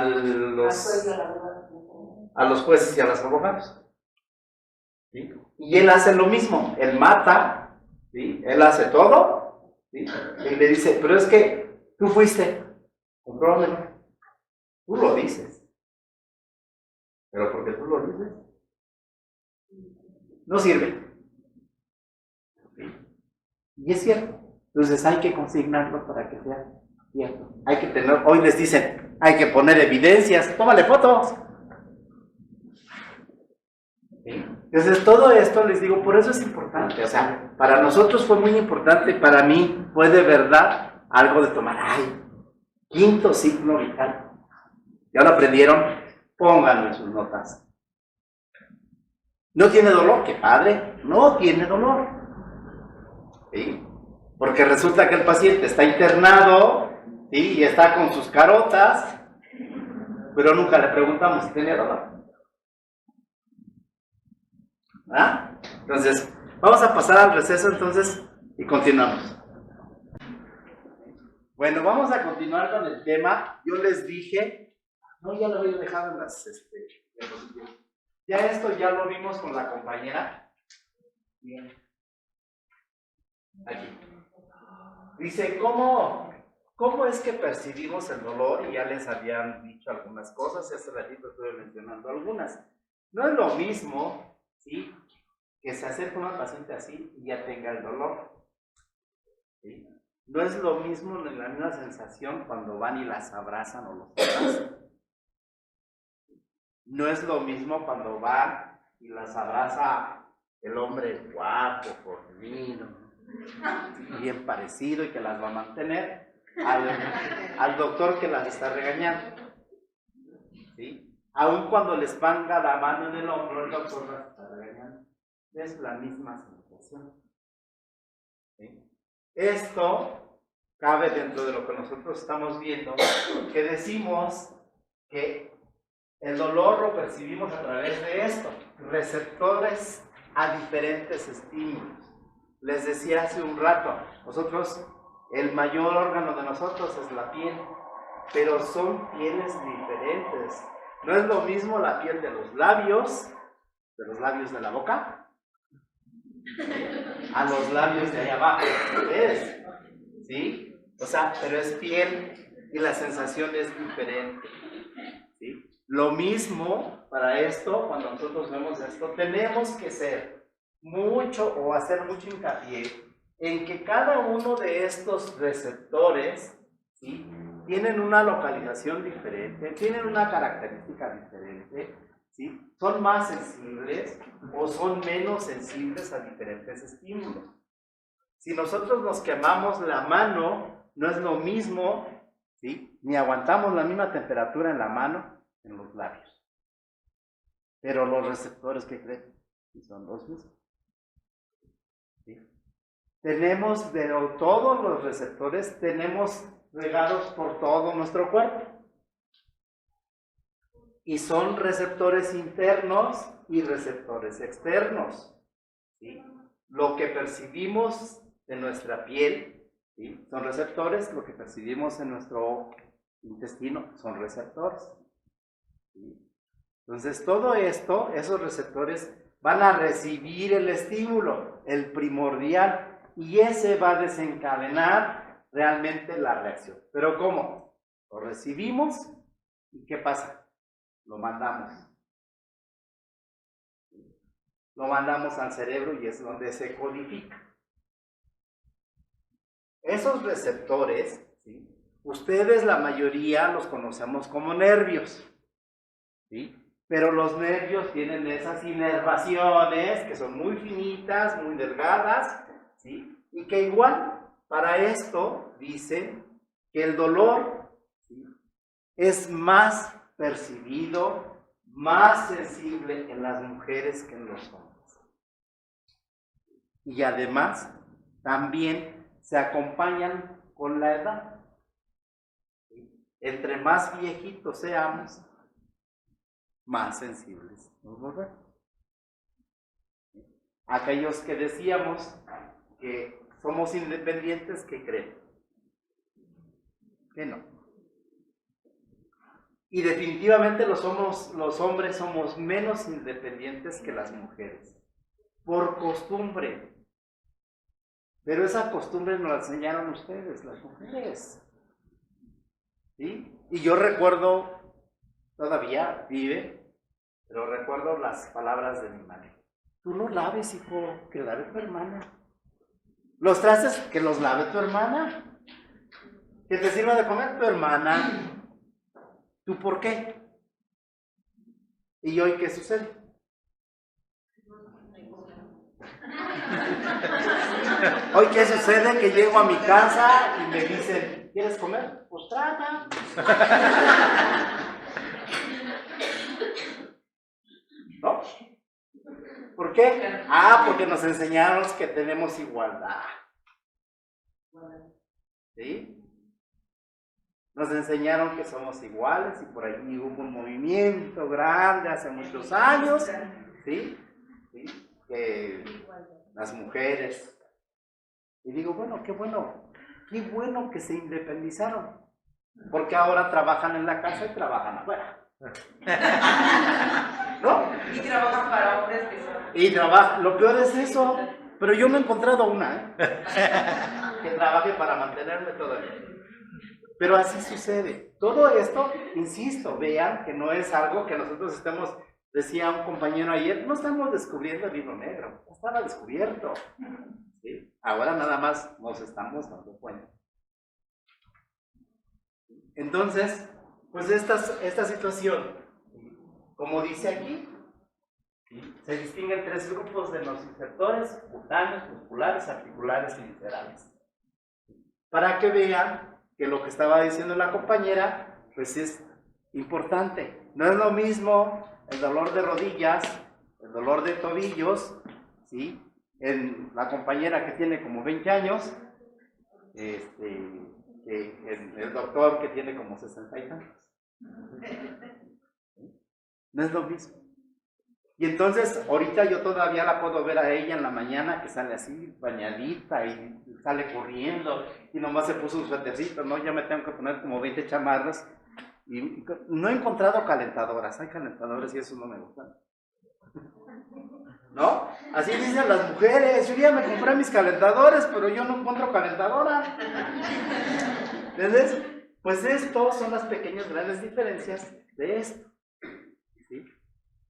los jueces y a los abogados. ¿Sí? Y él hace lo mismo, él mata, ¿sí? Él hace todo, ¿sí? Y le dice, pero es que tú fuiste, compruébamelo, tú lo dices, pero porque tú lo dices, no sirve. ¿Sí? Y es cierto, entonces hay que consignarlo para que sea cierto. Hay que tener, hoy les dicen, hay que poner evidencias, tómale fotos. ¿Sí? Entonces todo esto les digo, por eso es importante, o sea, para nosotros fue muy importante, para mí fue de verdad algo de tomar, quinto signo vital. ¿Ya lo aprendieron? Pónganlo en sus notas. ¿No tiene dolor? ¡Qué padre! No tiene dolor. ¿Sí? Porque resulta que el paciente está internado, ¿sí? Y está con sus carotas, pero nunca le preguntamos si tenía dolor. ¿Ah? Entonces, vamos a pasar al receso entonces y continuamos. Bueno, vamos a continuar con el tema. Yo les dije, no, ya lo había dejado en las diapositivas. Ya esto ya lo vimos con la compañera. Bien. Aquí. Dice, ¿cómo es que percibimos el dolor? Y ya les habían dicho algunas cosas, y hace ratito estuve mencionando algunas. No es lo mismo, ¿sí?, que se acerque una paciente así y ya tenga el dolor. ¿Sí? No es lo mismo, la misma sensación cuando van y las abrazan o los abrazan. No es lo mismo cuando van y las abraza el hombre guapo, fornido, bien parecido y que las va a mantener, al doctor que las está regañando. ¿Sí? Aun cuando les ponga la mano en el hombro, el doctor las está regañando. Es la misma sensación. ¿Sí? Esto cabe dentro de lo que nosotros estamos viendo, que decimos que el dolor lo percibimos a través de esto, receptores a diferentes estímulos. Les decía hace un rato, nosotros, el mayor órgano de nosotros es la piel, pero son pieles diferentes. No es lo mismo la piel de los labios de la boca, a los labios de allá abajo, ¿ves? ¿Sí? O sea, pero es piel y la sensación es diferente. ¿Sí? Lo mismo para esto, cuando nosotros vemos esto, tenemos que ser mucho o hacer mucho hincapié en que cada uno de estos receptores, ¿sí?, tienen una localización diferente, tienen una característica diferente, ¿sí? Son más sensibles o son menos sensibles a diferentes estímulos. Si nosotros nos quemamos la mano, no es lo mismo, ¿sí?, ni aguantamos la misma temperatura en la mano, en los labios. Pero los receptores, ¿qué creen? Son los mismos. ¿Sí? Tenemos de todos los receptores, tenemos regados por todo nuestro cuerpo. Y son receptores internos y receptores externos. ¿Sí? Lo que percibimos en nuestra piel, ¿sí?, son receptores, lo que percibimos en nuestro intestino son receptores. ¿Sí? Entonces todo esto, esos receptores van a recibir el estímulo, el primordial, y ese va a desencadenar realmente la reacción. ¿Pero cómo? Lo recibimos y ¿qué pasa? Lo mandamos. Lo mandamos al cerebro y es donde se codifica. Esos receptores, ¿sí?, ustedes la mayoría los conocemos como nervios, ¿sí? Pero los nervios tienen esas inervaciones que son muy finitas, muy delgadas, ¿sí?, y que igual para esto dicen que el dolor, ¿sí?, es más percibido, más sensible en las mujeres que en los hombres. Y además también se acompañan con la edad. Entre más viejitos seamos, más sensibles nos volvemos. Aquellos que decíamos que somos independientes, ¿qué creen? Que no. Y definitivamente los hombres somos menos independientes que las mujeres, por costumbre. Pero esa costumbre nos la enseñaron ustedes, las mujeres. ¿Sí? Y yo recuerdo, todavía vive, pero recuerdo las palabras de mi madre. Tú no laves, hijo, que lave tu hermana. Los trastes, que los lave tu hermana. Que te sirva de comer tu hermana. ¿Tú por qué? ¿Y hoy qué sucede? Hoy qué sucede, que llego a mi casa y me dicen, ¿quieres comer? Pues trata. ¿No? ¿Por qué? Porque nos enseñaron que tenemos igualdad. ¿Sí? Nos enseñaron que somos iguales y por ahí hubo un movimiento grande hace muchos años, ¿sí? ¿Sí? Que las mujeres. Y digo, bueno qué bueno que se independizaron, porque ahora trabajan en la casa y trabajan afuera. ¿No? Y trabajan para hombres que son. Y trabajan, lo peor es eso, pero yo no he encontrado una, que trabaje para mantenerme todavía. Pero así sucede. Todo esto, insisto, vean que no es algo que nosotros estemos, decía un compañero ayer, no estamos descubriendo el libro negro, estaba descubierto. ¿Sí? Ahora nada más nos estamos dando cuenta. Entonces, pues esta situación, como dice aquí, se distinguen tres grupos de nociceptores: cutáneos, musculares, articulares y viscerales. Para que vean que lo que estaba diciendo la compañera, pues es importante. No es lo mismo el dolor de rodillas, el dolor de tobillos, ¿sí? En la compañera que tiene como 20 años, el doctor que tiene como 60 y tantos. No es lo mismo. Y entonces, ahorita yo todavía la puedo ver a ella en la mañana, que sale así, bañadita, y sale corriendo, y nomás se puso un suétercito, ¿no? Ya me tengo que poner como 20 chamarras, y no he encontrado calentadoras. Hay calentadores y eso no me gusta. ¿No? Así dicen las mujeres, yo ya me compré mis calentadores, pero yo no encuentro calentadora. ¿Entiendes? Pues esto son las pequeñas grandes diferencias de esto. ¿Sí?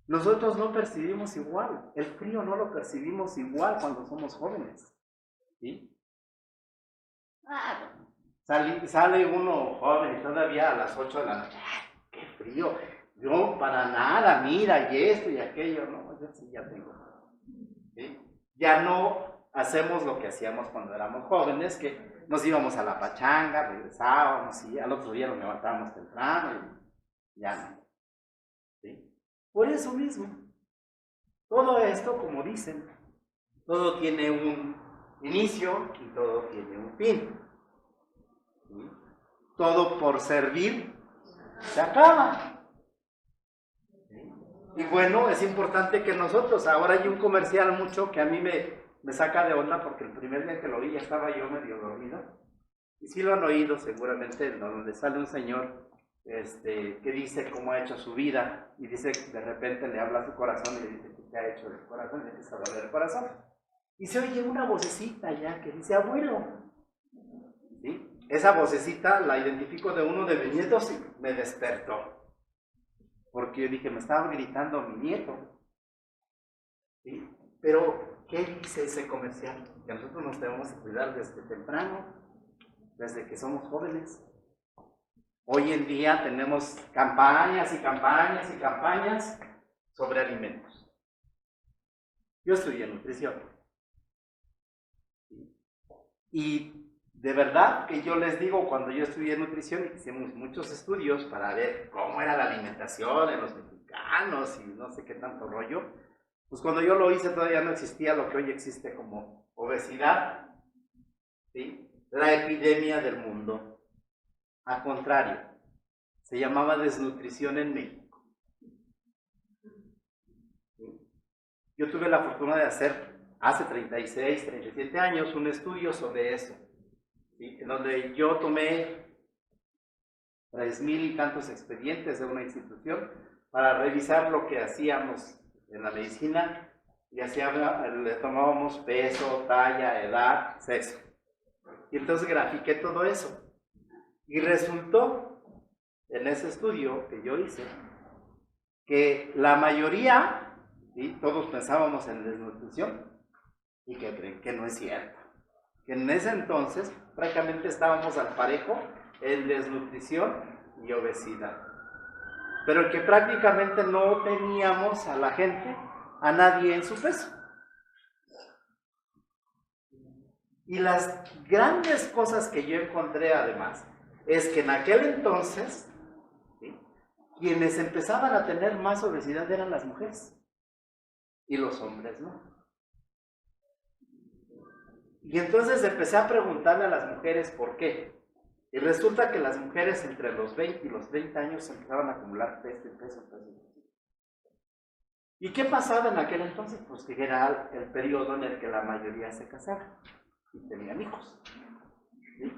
Nosotros no percibimos igual, el frío no lo percibimos igual cuando somos jóvenes. ¿Sí? Sale uno joven y todavía a las 8 de la noche, ¡ay, qué frío! Yo para nada, mira, y esto y aquello, no, yo sí ya tengo. ¿Sí? Ya no hacemos lo que hacíamos cuando éramos jóvenes, que nos íbamos a la pachanga, regresábamos y al otro día nos levantábamos temprano y ya no. ¿Sí? Por eso mismo, todo esto, como dicen, todo tiene un inicio y todo tiene un fin. ¿Sí? Todo por servir se acaba. ¿Sí? Y bueno, es importante que nosotros, ahora hay un comercial mucho que a mí me saca de onda, porque el primer día que lo vi ya estaba yo medio dormido, y sí lo han oído seguramente, donde sale un señor que dice cómo ha hecho su vida, y dice que de repente le habla a su corazón y le dice qué ha hecho de su corazón, y le empieza a doler el corazón. Y se oye una vocecita ya que dice, abuelo. ¿Sí? Esa vocecita la identifico de uno de mis nietos y me despertó. Porque yo dije, me estaba gritando mi nieto. ¿Sí? Pero, ¿qué dice ese comercial? Que nosotros nos debemos cuidar desde temprano, desde que somos jóvenes. Hoy en día tenemos campañas y campañas y campañas sobre alimentos. Yo estudié nutrición. Y de verdad que yo les digo, cuando yo estudié nutrición, hicimos muchos estudios para ver cómo era la alimentación en los mexicanos y no sé qué tanto rollo. Pues cuando yo lo hice todavía no existía lo que hoy existe como obesidad, ¿sí? la epidemia del mundo. Al contrario, se llamaba desnutrición en México. Yo tuve la fortuna de hacer hace 36, 37 años un estudio sobre eso, ¿sí? En donde yo tomé 3,000 y tantos expedientes de una institución para revisar lo que hacíamos en la medicina y le tomábamos peso, talla, edad, sexo. Y entonces grafiqué todo eso. Y resultó, en ese estudio que yo hice, que la mayoría, ¿sí?, todos pensábamos en desnutrición, y que creen que no es cierto. Que en ese entonces prácticamente estábamos al parejo en desnutrición y obesidad. Pero que prácticamente no teníamos a la gente, a nadie en su peso. Y las grandes cosas que yo encontré además, es que en aquel entonces, ¿sí?, quienes empezaban a tener más obesidad eran las mujeres, y los hombres no. Y entonces empecé a preguntarle a las mujeres por qué. Y resulta que las mujeres entre los 20 y los 30 años empezaban a acumular peso. ¿Y qué pasaba en aquel entonces? Pues que era el periodo en el que la mayoría se casaba y tenían hijos, ¿sí?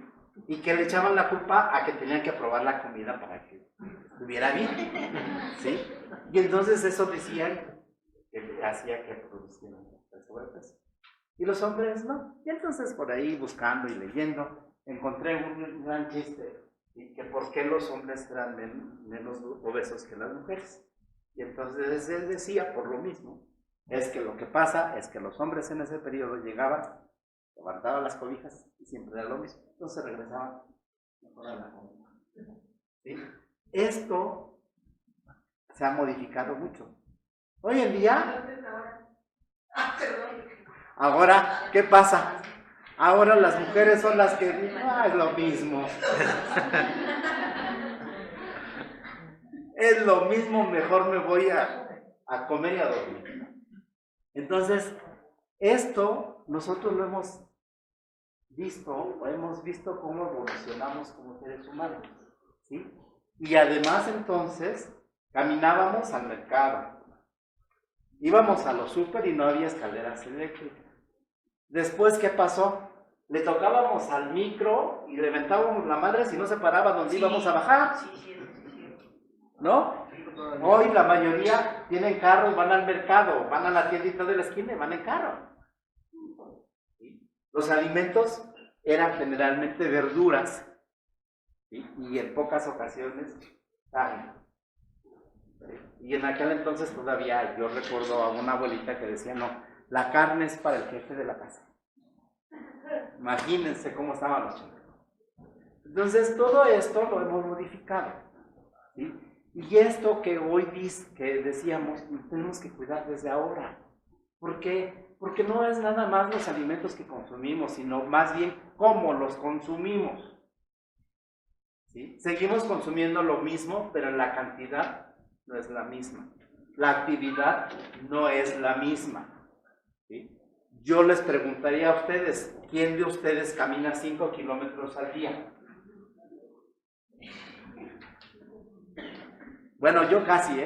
Y que le echaban la culpa a que tenían que probar la comida para que estuviera bien, ¿sí? Y entonces eso decían que hacía que producieran sobrepeso. Y los hombres no. Y entonces por ahí buscando y leyendo, encontré un gran chiste, y que por qué los hombres eran menos obesos que las mujeres. Y entonces él decía, por lo mismo, es que lo que pasa es que los hombres en ese periodo llegaban, levantaban las cobijas y siempre era lo mismo. Entonces regresaban mejor a la comida, ¿sí? Esto se ha modificado mucho. Hoy en día, ahora, ¿qué pasa? Ahora las mujeres son las que dicen, es lo mismo. Es lo mismo, mejor me voy a comer y a dormir. Entonces, esto nosotros lo hemos visto cómo evolucionamos como seres humanos, ¿sí? Y además entonces, caminábamos al mercado, íbamos a los súper y no había escaleras eléctricas. Después, ¿qué pasó? Le tocábamos al micro y le aventábamos la madre si no se paraba donde íbamos a bajar. ¿No? Hoy la mayoría tienen carros, van al mercado, van a la tiendita de la esquina y van en carro. ¿Sí? Los alimentos eran generalmente verduras, ¿sí?, y en pocas ocasiones carne. ¿Sí? Y en aquel entonces todavía yo recuerdo a una abuelita que decía, no, la carne es para el jefe de la casa. Imagínense cómo estaban los chicos. Entonces todo esto lo hemos modificado, ¿sí? Y esto que hoy que decíamos, tenemos que cuidar desde ahora. ¿Por qué? Porque no es nada más los alimentos que consumimos, sino más bien cómo los consumimos, ¿sí? Seguimos consumiendo lo mismo, pero la cantidad no es la misma. La actividad no es la misma, ¿sí? Yo les preguntaría a ustedes, ¿quién de ustedes camina 5 kilómetros al día? Bueno, yo casi,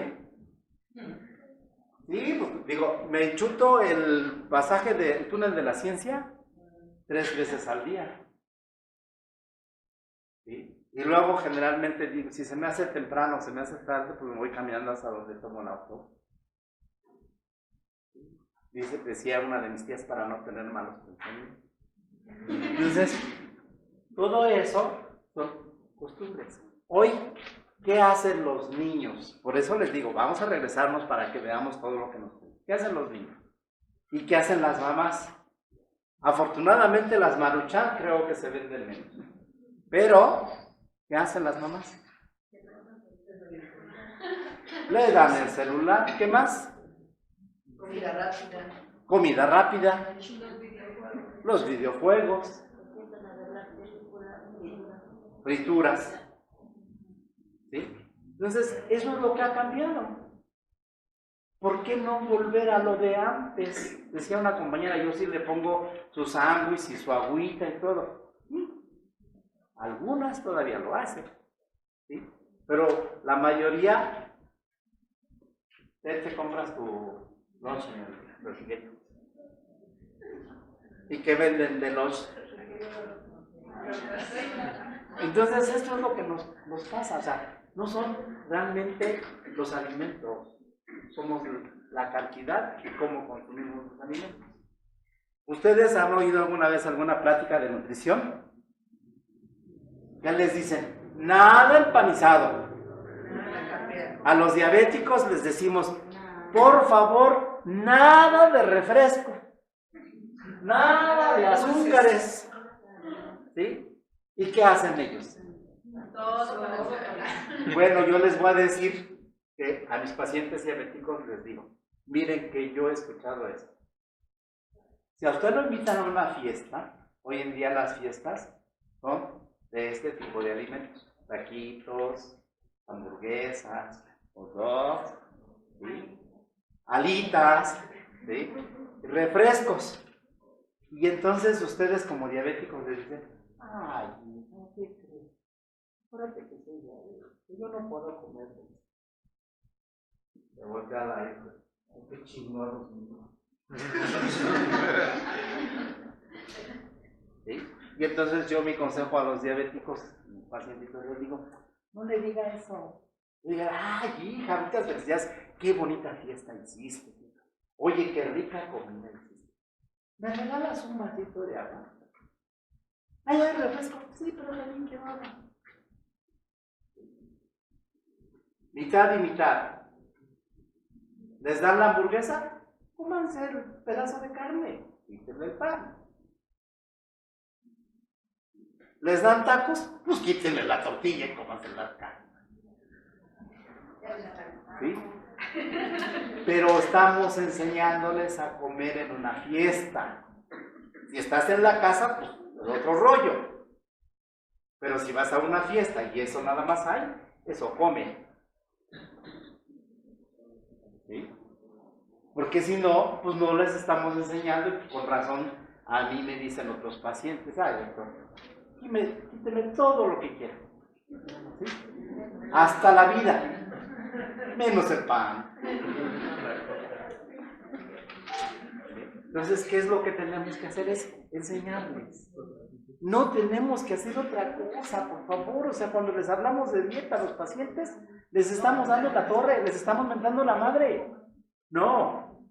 Sí, pues, digo, me chuto el pasaje del túnel de la ciencia 3 veces al día. ¿Sí? Y luego generalmente digo, si se me hace temprano o se me hace tarde, pues me voy caminando hasta donde tomo el auto. Decía una de mis tías, para no tener malos pensamientos. Entonces, todo eso son costumbres. Hoy, ¿qué hacen los niños? Por eso les digo, vamos a regresarnos para que veamos todo lo que nos gusta. ¿Qué hacen los niños? ¿Y qué hacen las mamás? Afortunadamente las Maruchan creo que se venden menos. Pero, ¿qué hacen las mamás? Le dan el celular. ¿Qué más? Comida rápida. Comida rápida. Los videojuegos. Frituras. ¿Sí? Entonces, eso es lo que ha cambiado. ¿Por qué no volver a lo de antes? Decía una compañera, yo sí le pongo su sándwich y su agüita y todo. Algunas todavía lo hacen, ¿sí? Pero la mayoría, te compras tu lunch en el refrigerador. ¿Y qué venden de lunch? Entonces esto es lo que nos pasa, o sea, no son realmente los alimentos, somos la cantidad y cómo consumimos los alimentos. ¿Ustedes han oído alguna vez alguna plática de nutrición? Ya les dicen, nada empanizado. A los diabéticos les decimos, por favor, nada de refresco, nada de azúcares. ¿Sí? ¿Y qué hacen ellos? Bueno, yo les voy a decir que a mis pacientes diabéticos les digo, miren que yo he escuchado esto. Si a usted lo invitan a una fiesta, hoy en día las fiestas son de este tipo de alimentos, taquitos, hamburguesas, hot dogs, ¿sí? Alitas, ¿sí? Refrescos. Y entonces ustedes como diabéticos les dicen, ay, no te crees, acuérdate que soy diabético, yo no puedo comer esto. Me voltea a la hija, qué chingón los niños. ¿Sí? Y entonces yo mi consejo a los diabéticos, pacientitos, les digo, no le diga eso. Le diga, ay hija, muchas felicidades, qué bonita fiesta hiciste. Oye, qué rica comida hiciste. ¿Me regalas un vasito de agua? Ay, hay refresco. Sí, pero también quiero agua. Mitad y mitad. ¿Les dan la hamburguesa? Cómanse el pedazo de carne. Quítenle el pan. ¿Les dan tacos? Pues quítenle la tortilla y cómanse la carne. ¿Sí? Pero estamos enseñándoles a comer en una fiesta. Si estás en la casa, pues es otro rollo. Pero si vas a una fiesta y eso nada más hay, eso come. ¿Sí? Porque si no, pues no les estamos enseñando y con razón a mí me dicen otros pacientes, ay doctor, quíteme todo lo que quiera. ¿Sí? Hasta la vida. Menos el pan. Entonces, ¿qué es lo que tenemos que hacer? Es enseñarles. No tenemos que hacer otra cosa, por favor. O sea, cuando les hablamos de dieta a los pacientes, les estamos dando la torre, les estamos mentando la madre. No,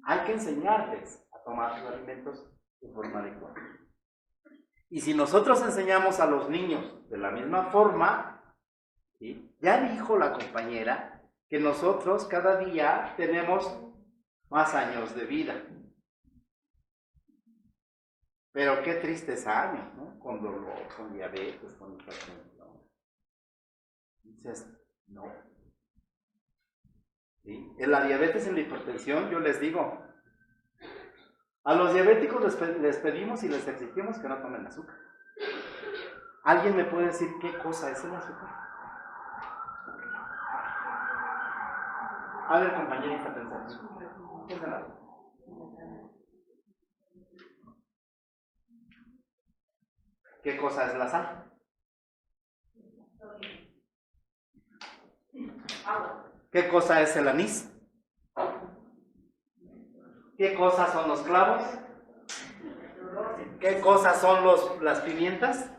hay que enseñarles a tomar los alimentos de forma adecuada. Y si nosotros enseñamos a los niños de la misma forma, ¿sí? Ya dijo la compañera que nosotros cada día tenemos más años de vida. Pero qué tristes años, ¿no? Con dolor, con diabetes, con hipertensión. Dices, no. ¿Sí? En la diabetes y en la hipertensión, yo les digo, a los diabéticos les pedimos y les exigimos que no tomen azúcar. ¿Alguien me puede decir qué cosa es el azúcar? A ver, compañerita, pensar. ¿Qué es el azúcar? ¿Qué cosa es la sal? ¿Qué cosa es el anís? ¿Qué cosas son los clavos? ¿Qué cosas son las pimientas?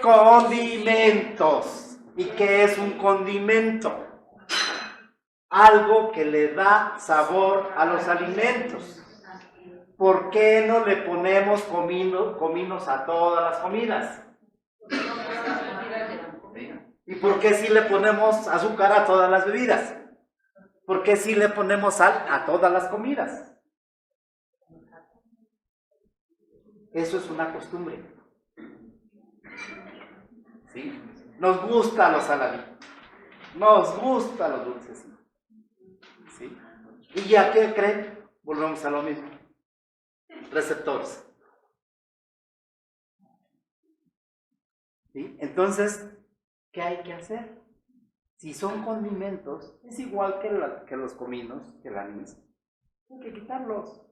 Condimentos. ¿Y qué es un condimento? Algo que le da sabor a los alimentos. ¿Por qué no le ponemos cominos a todas las comidas? ¿Y por qué sí le ponemos azúcar a todas las bebidas? ¿Por qué sí le ponemos sal a todas las comidas? Eso es una costumbre. ¿Sí? Nos gusta los saladitos. Nos gusta los dulces. ¿Sí? ¿Y ya qué creen? Volvemos a lo mismo. Receptores. ¿Sí? Entonces, ¿qué hay que hacer? Si son condimentos, es igual que los cominos, que el anís. Hay que quitarlos.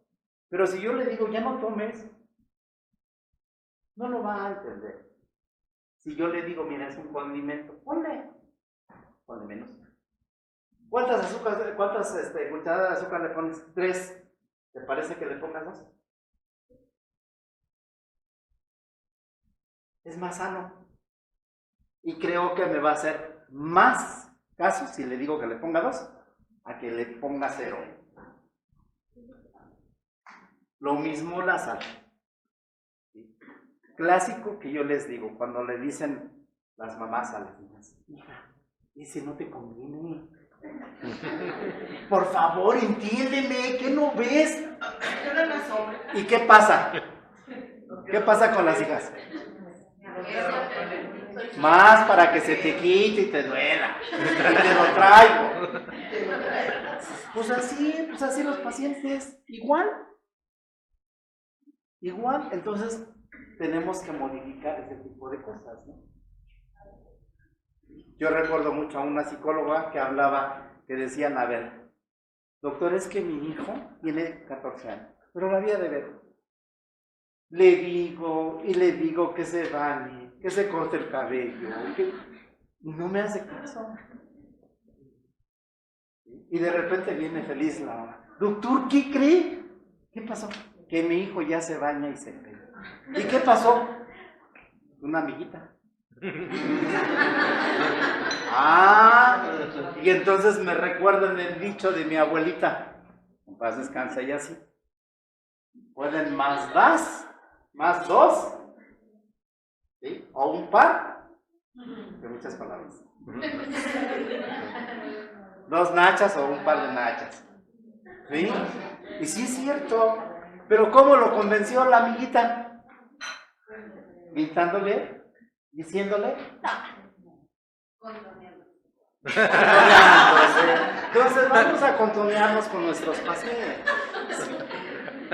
Pero si yo le digo, ya no tomes, No lo va a entender. Si yo le digo, mira, es un condimento, ponle menos. ¿Cuántas cucharadas de azúcar le pones? 3. ¿Te parece que le pongas 2? Es más sano. Y creo que me va a hacer más caso si le digo que le ponga 2 a que le ponga 0. Lo mismo la sal. ¿Sí? Clásico que yo les digo cuando le dicen las mamás a las niñas, hija, ese no te conviene. Por favor, entiéndeme, ¿qué no ves? ¿Y qué pasa? ¿Qué pasa con las hijas? Más para que se te quite y te duela. Y te lo traigo. Pues así los pacientes, igual. Entonces tenemos que modificar ese tipo de cosas, ¿no? Yo recuerdo mucho a una psicóloga que hablaba, que decían, a ver, doctor, es que mi hijo tiene 14 años, pero la vida de ver. Le digo que se bañe, que se corte el cabello, y no me hace caso. Y de repente viene feliz la mamá. Doctor, ¿qué cree? ¿Qué pasó? Que mi hijo ya se baña y se peina. ¿Y qué pasó? Una amiguita. Y entonces me recuerdan el dicho de mi abuelita, en paz descansa, ella sí. Pueden más 2, ¿sí? O un par de muchas palabras. 2 nachas o un par de nachas, ¿sí? Y sí es cierto, pero ¿cómo lo convenció la amiguita? Gritándole, diciéndole, entonces vamos a contonearnos con nuestros pacientes,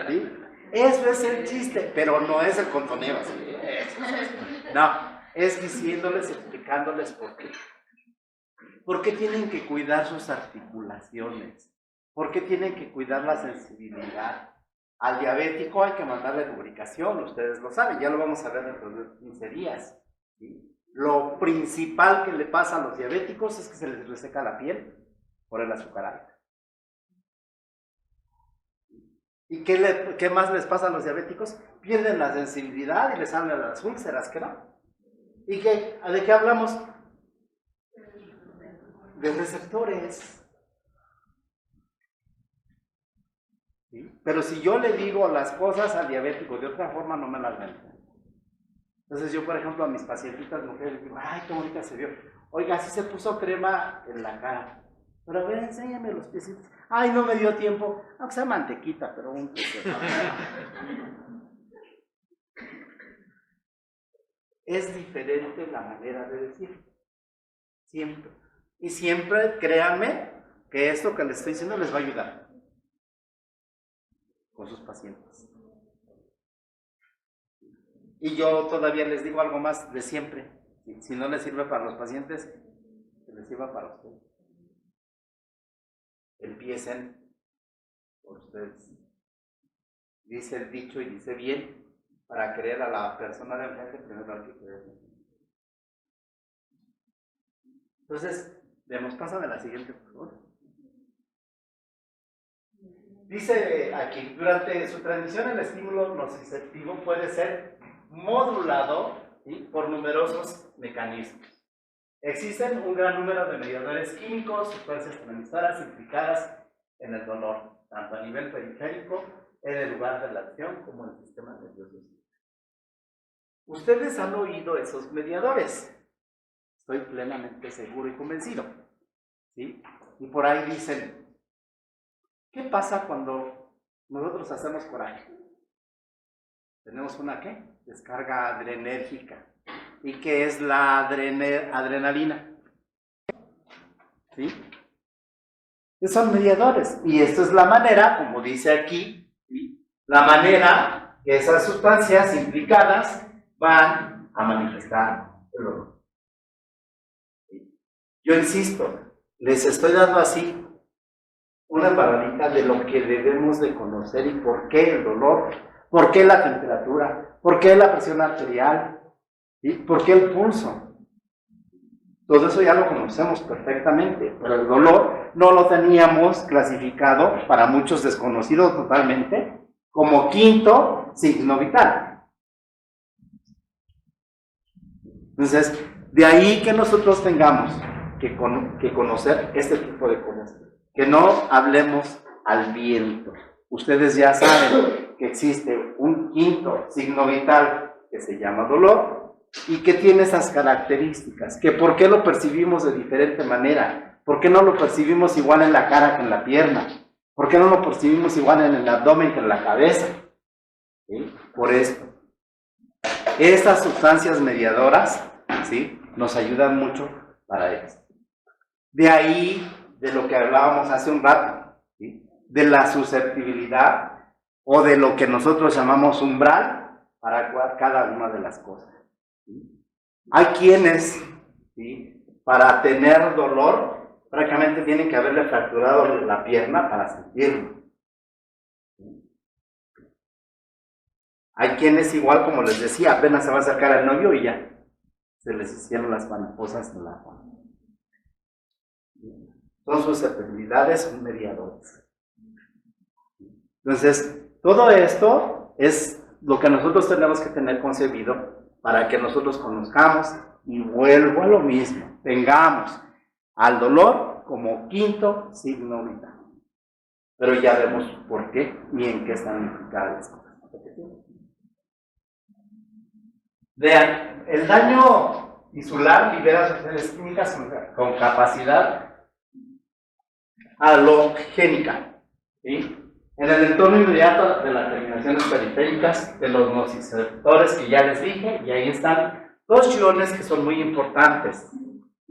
¿sí? Eso es el chiste, pero no es el contoneo, ¿sí? No, es diciéndoles, explicándoles por qué. ¿Por qué tienen que cuidar sus articulaciones? ¿Por qué tienen que cuidar la sensibilidad? Al diabético hay que mandarle lubricación, ustedes lo saben, ya lo vamos a ver dentro de 15 días, ¿sí? Lo principal que le pasa a los diabéticos es que se les reseca la piel por el azúcar alta. ¿Y qué más les pasa a los diabéticos? Pierden la sensibilidad y les salen las úlceras, ¿qué no? ¿Y de qué hablamos? De receptores. ¿Sí? Pero si yo le digo las cosas al diabético de otra forma, no me las venden. Entonces yo, por ejemplo, a mis pacientitas mujeres les digo, ay, qué bonita se vio. Oiga, sí se puso crema en la cara. Pero a ver, enséñame los piecitos. Ay, no me dio tiempo. Aunque sea mantequita, pero un Es diferente la manera de decir. Siempre. Y siempre, créanme, que esto que les estoy diciendo les va a ayudar con sus pacientes. Y yo todavía les digo algo más de siempre. Si no les sirve para los pacientes, que les sirva para ustedes. Empiecen por ustedes. Dice el dicho y dice bien, para creer a la persona de enfrente, primero hay que creer. Entonces, pásame la siguiente, por favor. Dice aquí, durante su transmisión el estímulo nociceptivo puede ser modulado, ¿sí?, por numerosos mecanismos. Existen un gran número de mediadores químicos, sustancias transmisoras implicadas en el dolor, tanto a nivel periférico, en el lugar de la acción, como en el sistema nervioso. Ustedes han oído esos mediadores, estoy plenamente seguro y convencido, ¿sí? Y por ahí dicen, ¿qué pasa cuando nosotros hacemos coraje? Tenemos una ¿qué? Descarga adrenérgica. ¿Y qué es la adrenalina? ¿Sí? Son mediadores. Y esto es la manera, como dice aquí, ¿sí?, la manera que esas sustancias implicadas van a manifestar el dolor. ¿Sí? Yo insisto, les estoy dando así una paradita de lo que debemos de conocer y por qué el dolor ¿Por qué la temperatura? ¿Por qué la presión arterial? ¿Sí? ¿Por qué el pulso? Todo eso ya lo conocemos perfectamente, pero el dolor no lo teníamos clasificado, para muchos desconocido totalmente, como quinto signo vital. Entonces, de ahí que nosotros tengamos que conocer este tipo de cosas, que no hablemos al viento. Ustedes ya saben que existe un quinto signo vital que se llama dolor, y que tiene esas características, que por qué lo percibimos de diferente manera, por qué no lo percibimos igual en la cara que en la pierna, por qué no lo percibimos igual en el abdomen que en la cabeza. ¿Sí? Por esto. Estas sustancias mediadoras, ¿sí?, nos ayudan mucho para esto. De ahí, de lo que hablábamos hace un rato, ¿sí?, de la susceptibilidad o de lo que nosotros llamamos umbral para cada una de las cosas. Hay quienes, ¿sí?, para tener dolor, prácticamente tienen que haberle fracturado la pierna para sentirlo. Hay quienes, igual como les decía, apenas se va a acercar al novio y ya se les hicieron las mariposas en la mano. Son susceptibilidades, son mediadores. Entonces, todo esto es lo que nosotros tenemos que tener concebido para que nosotros conozcamos, y vuelvo a lo mismo, tengamos al dolor como quinto signo vital. Pero ya vemos por qué y en qué están implicadas las cosas. Vean, el daño tisular libera sustancias químicas con capacidad halogénica, ¿sí?, en el entorno inmediato de las terminaciones periféricas de los nociceptores que ya les dije, y ahí están dos iones que son muy importantes.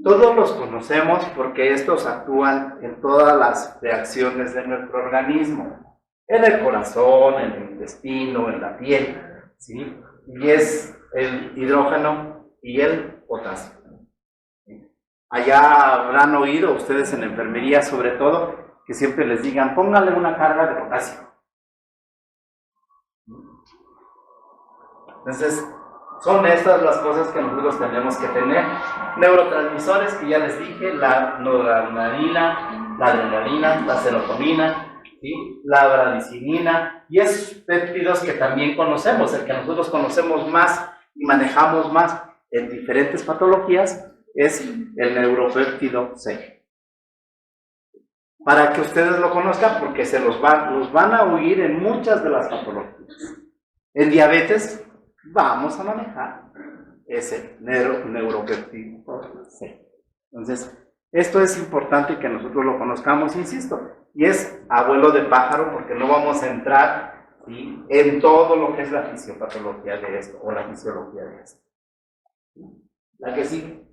Todos los conocemos porque estos actúan en todas las reacciones de nuestro organismo, en el corazón, en el intestino, en la piel, ¿sí?, y es el hidrógeno y el potasio. Allá habrán oído ustedes en la enfermería, sobre todo, que siempre les digan, pónganle una carga de potasio. Entonces, son estas las cosas que nosotros tenemos que tener. Neurotransmisores que ya les dije, la noradrenalina, la adrenalina, la serotonina, ¿sí?, la bradicinina, y esos péptidos que también conocemos, el que nosotros conocemos más y manejamos más en diferentes patologías, es el neuropéptido C. Para que ustedes lo conozcan, porque los van a oír en muchas de las patologías. En diabetes vamos a manejar ese neuropéptido C. Entonces, esto es importante que nosotros lo conozcamos, insisto, y es abuelo de pájaro, porque no vamos a entrar, ¿sí?, en todo lo que es la fisiopatología de esto, o la fisiología de esto. La que sigue.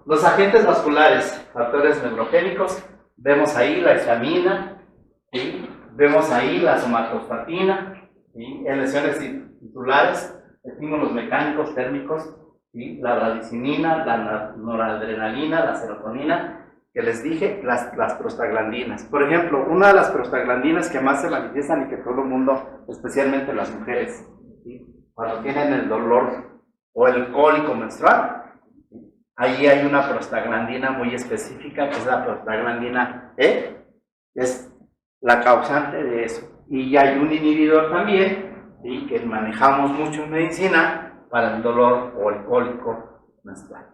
Los agentes vasculares, factores neurogénicos, vemos ahí la histamina, ¿sí?, vemos ahí la somatostatina, ¿sí?, en lesiones titulares, estímulos mecánicos, térmicos, ¿sí?, la bradicinina, la noradrenalina, la serotonina, que les dije, las prostaglandinas. Por ejemplo, una de las prostaglandinas que más se manifiestan y que todo el mundo, especialmente las mujeres, ¿sí?, cuando tienen el dolor o el cólico menstrual, ahí hay una prostaglandina muy específica, que es la prostaglandina E, que es la causante de eso. Y hay un inhibidor también, ¿sí?, que manejamos mucho en medicina para el dolor o el cólico menstrual.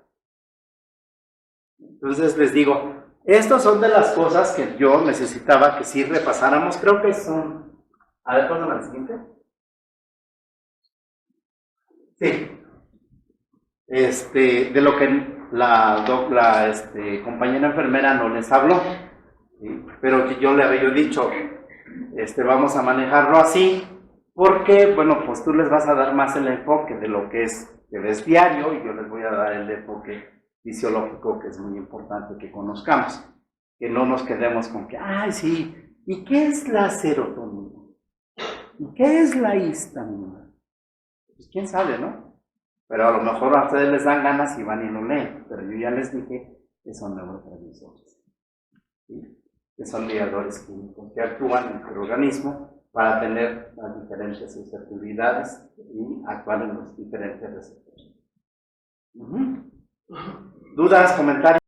Entonces les digo, estas son de las cosas que yo necesitaba que sí repasáramos. Creo que son... A ver, ¿cuándo la siguiente? Sí. De lo que la compañera enfermera no les habló, ¿sí?, pero que yo le había dicho, vamos a manejarlo así, porque, bueno, pues tú les vas a dar más el enfoque de lo que es diario, y yo les voy a dar el enfoque fisiológico, que es muy importante que conozcamos, que no nos quedemos con que, ay, sí, ¿y qué es la serotonina? ¿Y qué es la histamina? Pues quién sabe, ¿no? Pero a lo mejor a ustedes les dan ganas y van y lo leen, pero yo ya les dije que son neurotransmisores, ¿sí?, que son mediadores químicos que actúan en el organismo para tener las diferentes susceptibilidades y actuar en los diferentes receptores. ¿Dudas, comentarios?